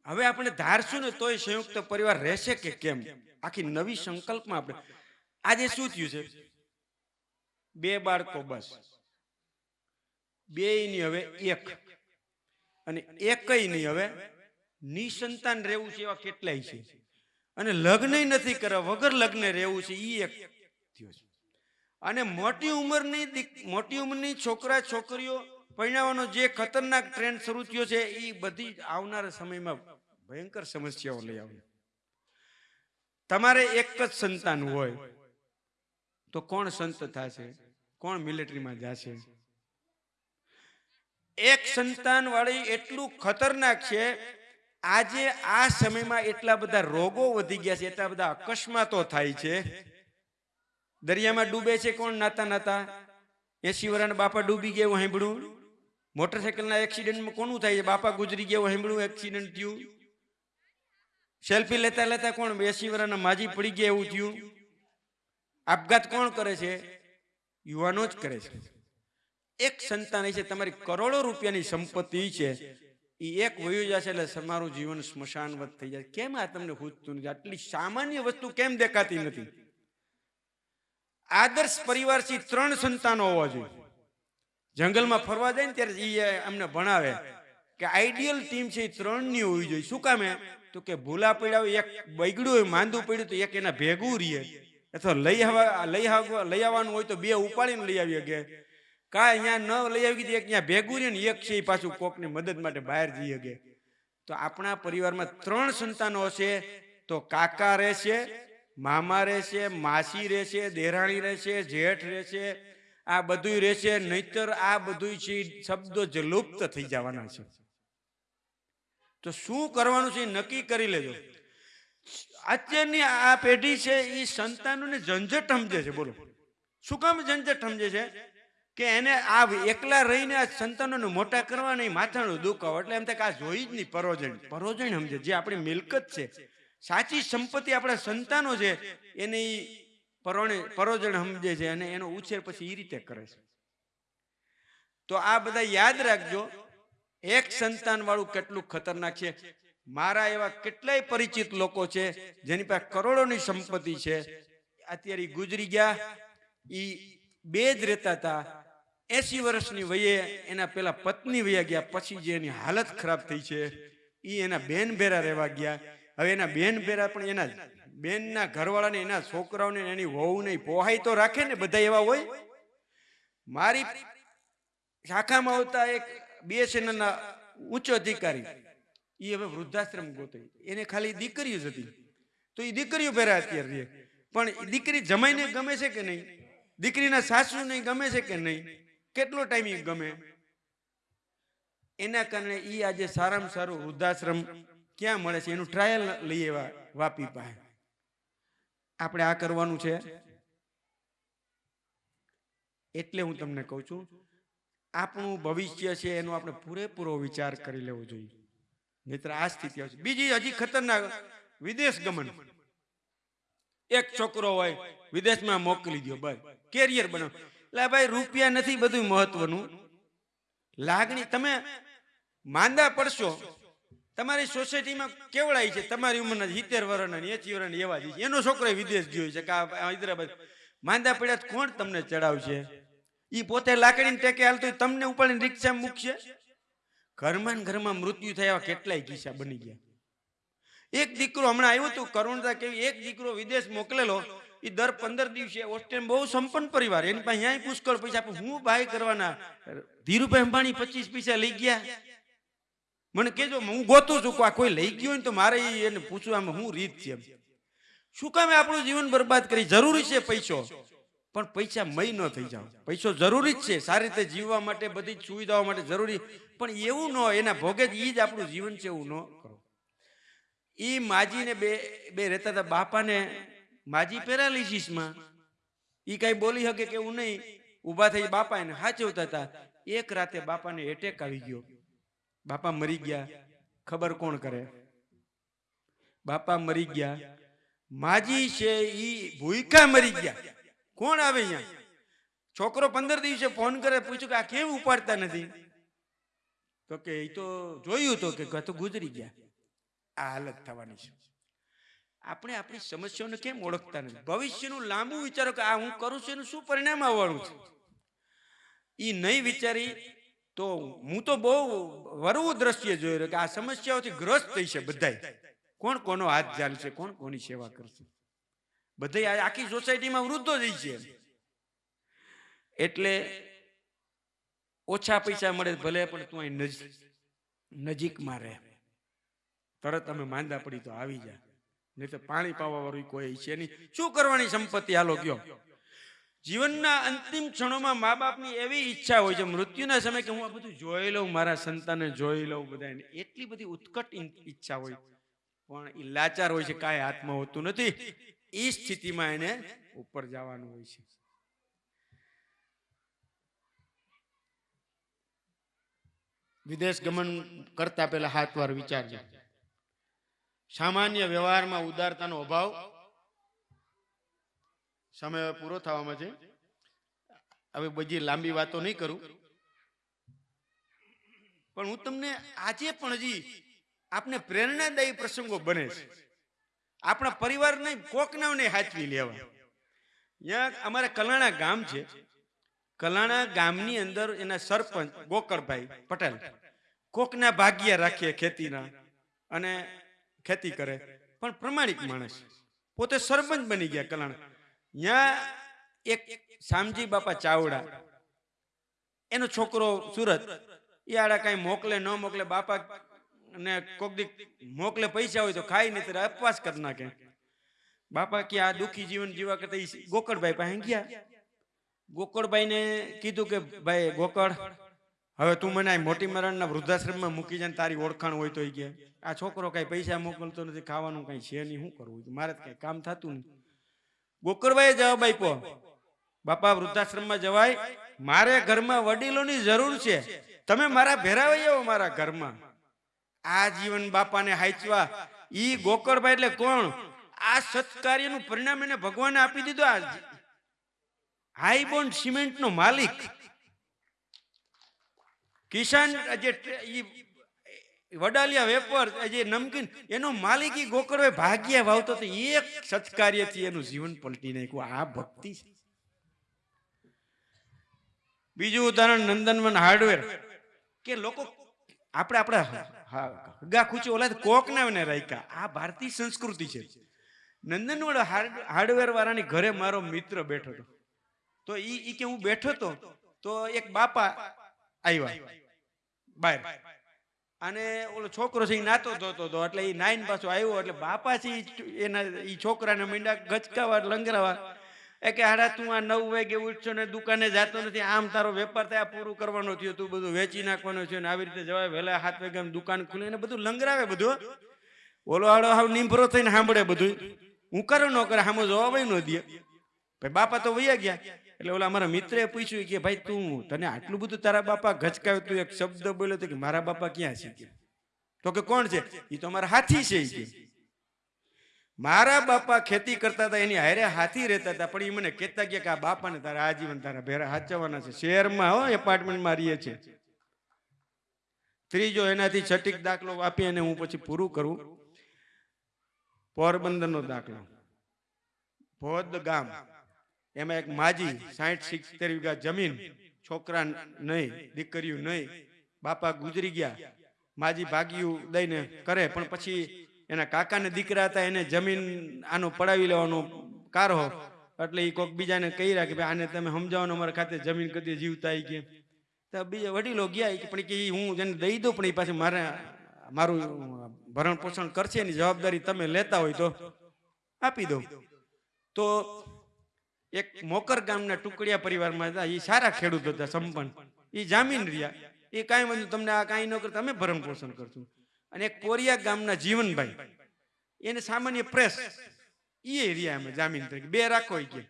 હવે આપણે ધારશું ને તોય સંયુક્ત પરિવાર રહેશે કે કેમ? આખી નવી સંકલ્પમાં આપણે આજે શું થયું છે? 2 બાળકો બસ. 2 ની હવે 1 અને 1 ની હવે નિસંતાન રહેવું છે એવા કેટલાય છે. અને લગ્ન નથી કરવા વગર લગ્ન રહેવું છે ઈ એક થયો છે. અને મોટી ઉંમરની છોકરા છોકરીઓ પરિણામનો જે ખતરનાક ટ્રેન્ડ શરૂ થયો છે એ બધી આવનારા સમયમાં ભયંકર સમસ્યાઓ લઈ આવે. તમારે એક જ સંતાન હોય તો કોણ સંત થશે? કોણ મિલિટરીમાં જશે? એક સંતાન વાળી એટલું ખતરનાક છે. આજે આ સમયમાં એટલા બધા રોગો વધી ગયા છે, એટલા બધા અકસ્માતો થાય છે. દરિયામાં ડૂબે છે કોણ? નાતા નાતા 80 વર્ષના બાપા ડૂબી ગયા એવું સાંભળ્યું. મોટરસાયકલના એક્સિડન્ટમાં કોનું થાય છે? બાપા ગુજરી ગયા એવું સાંભળ્યું. એક્સિડન્ટ થયું. સેલ્ફી લેતા લેતા કોણ 80 વર્ષના માજી પડી ગયા એવું થયું. આપઘાત કોણ કરે છે? યુવાનો જ કરે છે. એક સંતાન છે. તમારી કરોડો રૂપિયાની સંપત્તિ છે એ એક વયું જશે એટલે તમારું જીવન સ્મશાનવત થઈ જાય. કેમ આ તમને પૂછતું નથી? આટલી સામાન્ય વસ્તુ કેમ દેખાતી નથી? આદર્શ પરિવાર થી 3 સંતાનો હોવા જોઈએ. જંગલમાં ફરવા જાય ને ત્યારે એ અમને ભણાવે કે આઈડિયલ ટીમ છે 3 ની હોવી જોઈએ. શું કામે? તો કે ભૂલા પડ્યા હોય, એક બગડ્યું હોય, માંદું પડ્યું તો એક એના ભેગું રહીએ. અથવા લઈ આવવાનું હોય તો 2 ઉપાડીને લઈ આવી શકે. કાંઈ અહીંયા ન લઈ આવી ગઈ એક ત્યાં ભેગું રહે ને એક છે પાછું કોકની મદદ માટે બહાર જઈ શકે. તો આપણા પરિવારમાં 3 સંતાનો હશે તો કાકા રહેશે, મામા રહેશે, માસી રહેશે, દેરાણી રહેશે, જેઠ રહેશે. આ બધું રહેશે. નહીતર આ બધું છે શબ્દો જ લુપ્ત થઈ જવાના છે. તો શું કરવાનું છે નક્કી કરી લેજો. અત્યારની આ પેઢી છે એ સંતાનોને ઝંઝટ સમજે છે. બોલો શું કામ ઝંઝટ સમજે છે? કે એને આ એકલા રહીને આ સંતાનોને મોટા કરવા નહીં, માથાનું દુખાવો. એટલે એમ થાય કે આ જોઈ જ નહીં. પરોજણ સમજે. જે આપણી મિલકત છે, સાચી સંપત્તિ આપણા સંતાનો છે, એને પરોજણ સમજે છે અને એનો ઉછેર પછી એ રીતે કરે છે. તો આ બધા યાદ રાખજો. એક સંતાન વાળું કેટલું ખતરનાક છે. મારા એવા કેટલાય પરિચિત લોકો છે જેની પાસે કરોડોની સંપત્તિ છે. અત્યારે ગુજરી ગયા. ઈ 2 જ રહેતા હતા. 80 વર્ષની વયે એના પેલા પત્ની વયા ગયા. પછી જે એની હાલત ખરાબ થઈ છે એ એના બેન ભેરા રહેવા ગયા. હવે એના બેન ભેરા પણ એના બેનના ઘરવાળાને, એના છોકરાઓને, એની વહુને પોહાય તો રાખે ને. બધા એવા હોય. મારી શાખામાં આવતા એક 2 સેનાના ઉચ્ચ અધિકારી એ હવે વૃદ્ધાશ્રમ ગોતે. એને ખાલી દીકરીઓ જ હતી તો એ દીકરીઓ ભેરા અત્યારે રહે. પણ દીકરી જમાઈને ગમે છે કે નહીં? દીકરીના સાસુને ગમે છે કે નહીં? કેટલો ટાઈમ ગમે? એના કારણે ઈ આજે સારામાં સારું વૃદ્ધાશ્રમ ક્યાં મળે છે એનું ટ્રાયલ લઈ એવા વાપી પાસે. આપણે આ કરવાનું છે. એટલે હું તમને કહું છું, આપણું ભવિષ્ય છે એનો આપણે પૂરેપૂરો વિચાર કરી લેવો જોઈએ, નહીતર આ સ્થિતિ આવશે. બીજી હજી ખતરનાક, વિદેશ ગમન. એક છોકરો હોય વિદેશમાં મોકલી દો, બસ કેરિયર બનાવો. એટલે ભાઈ રૂપિયા નથી બધું મહત્વનું, લાગણી. તમે માંદા પડશો, તમારી સોસાયટીમાં કેવડાય છે તમારી ઉંમરના 70 વર્ષના 80 વર્ષના એવા જ એનો છોકરો વિદેશ ગયો છે કે હૈદરાબાદ. માંદા પડ્યા કોણ તમને ચડાવશે? ઈ પોતે લાકડીને ટેકે હાલતો તમને ઉપાડીને રિક્ષા મૂકશે. ઘરમાં ને ઘરમાં મૃત્યુ થયા કેટલાય કિસ્સા બની ગયા. એક દીકરો હમણાં આવ્યો હતું, કરુણતા કેવી, એક દીકરો વિદેશ મોકલેલો, એ દર 15 દિવસે ઓસ્ટ્રેલિયા, બહુ સંપન્ન પરિવાર, એની પાસે અહીંયા પુષ્કળ પૈસા, હું ભાઈ કરવાના. ધીરુભાઈ અંબાણી 25 પૈસા લઈ ગયા. મને કેજો, હું ગોતું છું કોઈ લઈ ગયો હોય ને તો મારે એને પૂછવું આમાં હું રીત છે. શું કામે આપણું જીવન બરબાદ કરી? જરૂરી છે પૈસો, પણ પૈસા મય ન થઈ જાવ. પૈસો જરૂરી જ છે સારી રીતે જીવવા માટે, બધી સુવિધાઓ માટે જરૂરી, પણ એવું ન, એના ભોગે જ જ આપણું જીવન છે એવું ન કરો. ઈ માજીને બે રહેતા હતા, બાપાને માજી પેરાલિસિસમાં, ઈ કઈ બોલી શકે કે એવું નહીં, ઊભા થઈ બાપા એને હાચવતા હતા. એક રાતે બાપાને એટેક આવી ગયો, બાપા મરી ગયા. ખબર કોણ કરે? બાપા મરી ગયા, માજી છે ઈ ભૂયકા મરી ગયા. કોણ આવે અહીંયા? છોકરો 15 દિવસે ફોન કરે, પૂછ્યું કે આ કેમ ઉપાડતા નથી? તો કે એ તો જોયું તો કે તો ગુજરી ગયા. આ હાલત થવાની છે. આપણે આપણી સમસ્યાઓને કેમ ઓળખતા નથી? ભવિષ્યનું લાંબુ વિચારો કે આ હું કરું છું એનું શું પરિણામ આવવાનું છે, એ નહીં વિચારી તો હું તો બહુ વરવું દ્રશ્ય જોઈ રહ્યો કે આ સમસ્યાઓથી ગ્રસ્ત થઈ છે બધાય. કોણ કોનો હાથ ઝાલશે, કોણ કોની સેવા કરશે? બધાય આખી સોસાયટીમાં વૃદ્ધો જ છે. એટલે ઓછા પૈસા મળે ભલે, પણ તું અહીં નજીકમાં રહે. તરત અમે માંદા પડી તો આવી જા, નહીં તો પાણી પાવા વાળું કોઈ છે નહીં. શું કરવાની સંપત્તિ? હાલો કયો. જીવનના અંતિમ ક્ષણોમાં મા બાપની એવી ઈચ્છા હોય છે મૃત્યુના સમયે કે હું આ બધું જોઈ લઉં, મારા સંતાનને જોઈ લઉં, બધાને એટલી બધી ઉત્કટ ઈચ્છા હોય, પણ એ લાચાર હોય છે, કાંઈ હાથમાં હોતું નથી. એ સ્થિતિમાં એને ઉપર જવાનું હોય છે. વિદેશ ગમન કરતા પહેલા 7 વાર વિચારજો. સામાન્ય વ્યવહારમાં ઉદારતાનો અભાવ. સમય પૂરો થવામાં છે, હવે બધી લાંબી વાતો નહીં કરું, પણ હું તમને આજે પણ હજી આપને પ્રેરણાદાયી પ્રસંગો બને છે. આપણા પરિવાર નહીં, કોકનાને હાચવી લેવા. ત્યાં અમારે કલાણા ગામ છે, કલાણા ગામની અંદર એના સરપંચ ગોકળભાઈ પટેલ કોકના ભાગ્યા રાખીએ ખેતીના, અને ખેતી કરે, પણ પ્રમાણિક માણસ, પોતે સરપંચ બની ગયા કલાણા. ત્યાં એક શામજી બાપા ચાવડા, એનો છોકરો સુરત, એ આડા કઈ મોકલે ન મોકલે, બાપા ને કોક દી મોકલે પૈસા હોય તો ખાઈ, નહીં ત્યારે ઉપવાસ કરી નાખે. બાપા કે આ દુઃખી જીવન જીવા કરતા ગોકળભાઈ પાસે ગયા. ગોકળભાઈ ને કીધું કે ભાઈ ગોકળ, હવે તું મને મોટી મરણના વૃદ્ધાશ્રમમાં મૂકી જાય, તારી ઓળખાણ હોય તો. એ કે આ છોકરો કઈ પૈસા મોકલતો નથી, ખાવાનું કઈ છે નહીં, શું કરવું? મારે કઈ કામ થતું નહીં. ગોકળભાઈએ જવાબ આપ્યો, બાપા વૃદ્ધાશ્રમમાં જવાય, મારે ઘરમાં વડીલોની જરૂર છે, તમે મારા ભેરાવાઈ આવો મારા ઘરમાં. આ જીવન બાપાને હાચવા. ઈ ગોકળભાઈ એટલે કોણ? આ સત્કાર્યનું પરિણામ એને ભગવાને આપી દીધું. આ હાઈબોન્ડ સિમેન્ટ નો માલિક, કિસાન જે વડાલિયા વેપર જે નમકીન, એનો માલિક ઈ ગોકળભાઈ ભાગ્યા વાવતો તો એક સત્કાર્યથી એનું જીવન પલટી નાખ્યું. આ ભક્તિ છે. બીજું ઉદાહરણ નંદનવન હાર્ડવેર, કે લોકો આપણે આપણા હગા ખૂચી ઓલા કોક ના રાખ્યા. આ ભારતીય સંસ્કૃતિ છે. નંદનવન હાર્ડવેર વાળાની ઘરે મારો મિત્ર બેઠો હતો, તો ઈ કે હું બેઠો હતો તો એક બાપા આવ્યા બહાર, અને ઓલો છોકરો છે એ નાતો ધોતો હતો, એટલે એ નાઈન પાછો આવ્યો, એટલે બાપા છે એના ઈ છોકરાને મીંડા ગચકાવા લંગરાવા. એ કે હાડા તું આ 9 વાગે ઉઠશો ને દુકાને જતો નથી, આમ તારો વેપાર ત્યાં પૂરું કરવાનો થયો, તું બધું વેચી નાખવાનો છે ને આવી રીતે જવાય, વહેલા 7 વાગે દુકાન ખુલે ને બધું લંગરાવે બધું. ઓલો હાડો હાવ નીંભરો થઈને સાંભળે બધું, હું કરે ન કરે સામો જવાબ ન દે. ભાઈ બાપા તો વયા ગયા. એટલે ઓલા અમારા મિત્રે પૂછ્યું કે ભાઈ તું તને આટલું બધું તારા બાપા ગચકાવ્યું, તું એક શબ્દ બોલ્યો તો કે મારા બાપા ક્યાં છે કે? તો કે કોણ છે? એ તો અમારા હાથી છે કે. મારા બાપા ખેતી કરતા હતા, એની હારે હાથી રહેતા હતા, પણ એ મને કહેતા ગયા કે આ બાપાને તારા આજીવન તારા ભેરા હાચવવાના છે. શહેરમાં હો એપાર્ટમેન્ટમાં રહીએ છે. ત્રીજો એનાથી છઠ્ઠીક દાખલો આપી અને હું પછી પૂરું કરું. પોરબંદરનો દાખલો. ભોદ ગામ, એમાં એક માજી 60-70 વીઘા જમીન, છોકરા નહીં, દીકરીઓ નહીં, બાપા ગુજરી ગયા. માજી ભાગ્યું દઈને કરે, પણ પછી એના કાકાને દીકરા હતા, એને જમીન આનો પડાવી લેવાનો કારો, એટલે એ કોઈક બીજાને કહી રહ્યા કે આને તમે સમજાવો, અમારા ખાતે જમીન કદી જીવતા આવી કે. તો બીજા વડીલો ગયા કે પણ કે હું જેને દઈ દઉં, પણ એ પાછું મારું ભરણ પોષણ કરશે, એની જવાબદારી તમે લેતા હોય તો આપી દઉં. તો એક મોકર ગામના ટુકડિયા પરિવારમાં હતા, એ સારા ખેડૂત હતા, સંપન્ન, એ જામીન રહ્યા, એ કાંઈ બધું તમને આ કાંઈ ન કરે, તમે ભરણ પોષણ કરશું. અને એક કોરિયા ગામના જીવનભાઈ, એને સામાન્ય પ્રેસ, એ રહ્યા અમે જામીન તરીકે, બે રાખો કે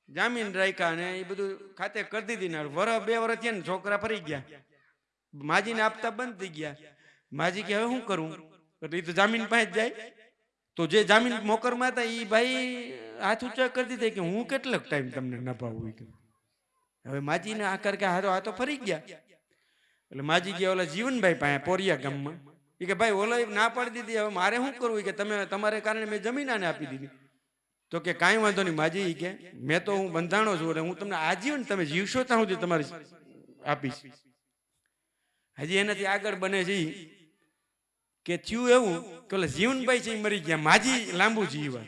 જામીન રાખ્યા, અને એ બધું ખાતે કરી દીધી ને વરસ 2 વર્ષ થયા ને છોકરા ફરી ગયા, માજીને આપતા બંધ થઈ ગયા. માજી કે હવે શું કરું? એટલે એ તો જામીન પાસે જ જાય. તો જે જામીન મોકરમાં હતા એ ભાઈ હાથ ઊંચા કરી દીધા કે હું કેટલોક ટાઈમ તમને નભાવું. હવે માજીને આકાર કે આ તો ફરી ગયા. એટલે માજી ગયા ઓલા જીવનભાઈ પાસે પોરિયા ગામમાં, એ કે ભાઈ ઓલા ના પાડી દીધી, હવે મારે શું કરવું કે તમે તમારે કારણે મેં જમીન આને આપી દીધી. તો કે કાંઈ વાંધો નહીં માજી, કે મેં તો હું બંધાણો છું, એટલે હું તમને આજીવન તમે જીવશો ત્યાં સુધી તમારી આપીશ. હજી એનાથી આગળ બને છે કે થયું એવું કે ઓલા જીવનભાઈ છે એ મરી ગયા, માજી લાંબુ જીવા.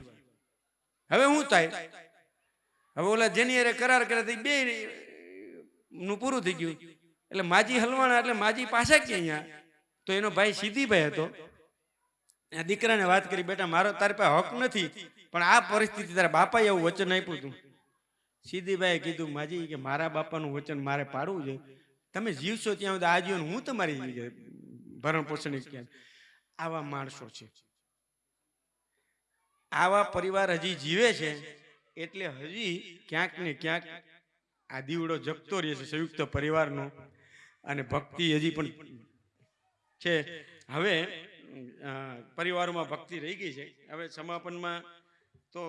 હવે શું થાય? હવે ઓલા જેની હારે કરાર કર્યા બે નું પૂરું થઈ ગયું. એટલે માજી હલવાણા, એટલે માજી પાછા કે અહીંયા. તો એનો ભાઈ સીધીભાઈ હતો, દીકરાને વાત કરી, બેટા મારો તારી પાસે હક નથી, પણ આ પરિસ્થિતિ તારા બાપાએ એવું વચન આપ્યું હતું. સીધીભાઈએ કીધું માજી કે મારા બાપાનું વચન મારે પાડવું જોઈએ, તમે જીવશો ત્યાં સુધી આજીવન હું તમારી ભરણ પોષણ ક્યાં. આવા માણસો છે, આવા પરિવાર હજી જીવે છે, એટલે હજી ક્યાંક ને ક્યાંક આ દીવડો જગતો રહે છે સંયુક્ત પરિવારનો, અને ભક્તિ હજી પણ છે. હવે પરિવારોમાં ભક્તિ રહી ગઈ છે. હવે સમાપનમાં તો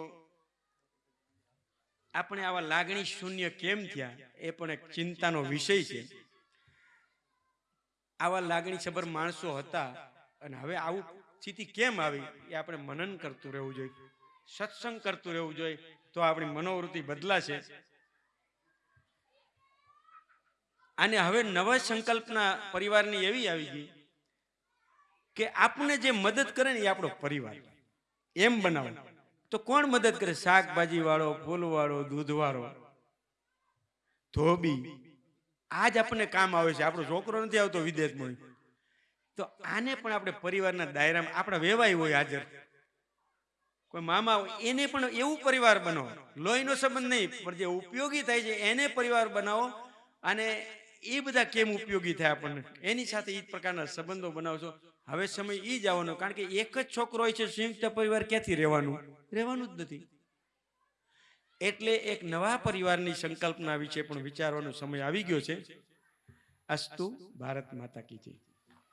આપણે આવા લાગણી શૂન્ય કેમ થયા એ પણ એક ચિંતાનો વિષય છે. આવા લાગણી સભર માણસો હતા, અને હવે આવું સ્થિતિ કેમ આવી એ આપણે મનન કરતું રહેવું જોઈએ, સત્સંગ કરતું રહેવું જોઈએ, તો આપણી મનોવૃત્તિ બદલાશે. અને હવે નવા સંકલ્પના પરિવારની એવી આવી ગઈ કે આપણે જે મદદ કરે ને એ આપણો પરિવાર એમ બનાવો. તો કોણ મદદ કરે? શાકભાજી વાળો, ફૂલ વાળો, દૂધ વાળો, ધોબી, આજ આપણને કામ આવે છે. આપણો છોકરો નથી આવતો વિદેશમાં, તો આને પણ આપણે પરિવારના દાયરામાં આપણા વેવાય હોય હાજર, કોઈ મામા હોય, એને પણ એવું પરિવાર બનાવો. લોહીનો સંબંધ નહીં, પણ જે ઉપયોગી થાય છે એને પરિવાર બનાવો. અને એ બધા કેમ ઉપયોગી થાય આપણને, એની સાથે એ પ્રકારના સંબંધો બનાવશો. હવે સમય એ જ આવવાનો, કારણ કે એક જ છોકરો હોય છે, સંયુક્ત પરિવાર ક્યાંથી રહેવાનું જ નથી. એટલે એક નવા પરિવારની સંકલ્પના વિશે પણ વિચારવાનો સમય આવી ગયો છે. અસ્તુ. ભારત માતા કી જય.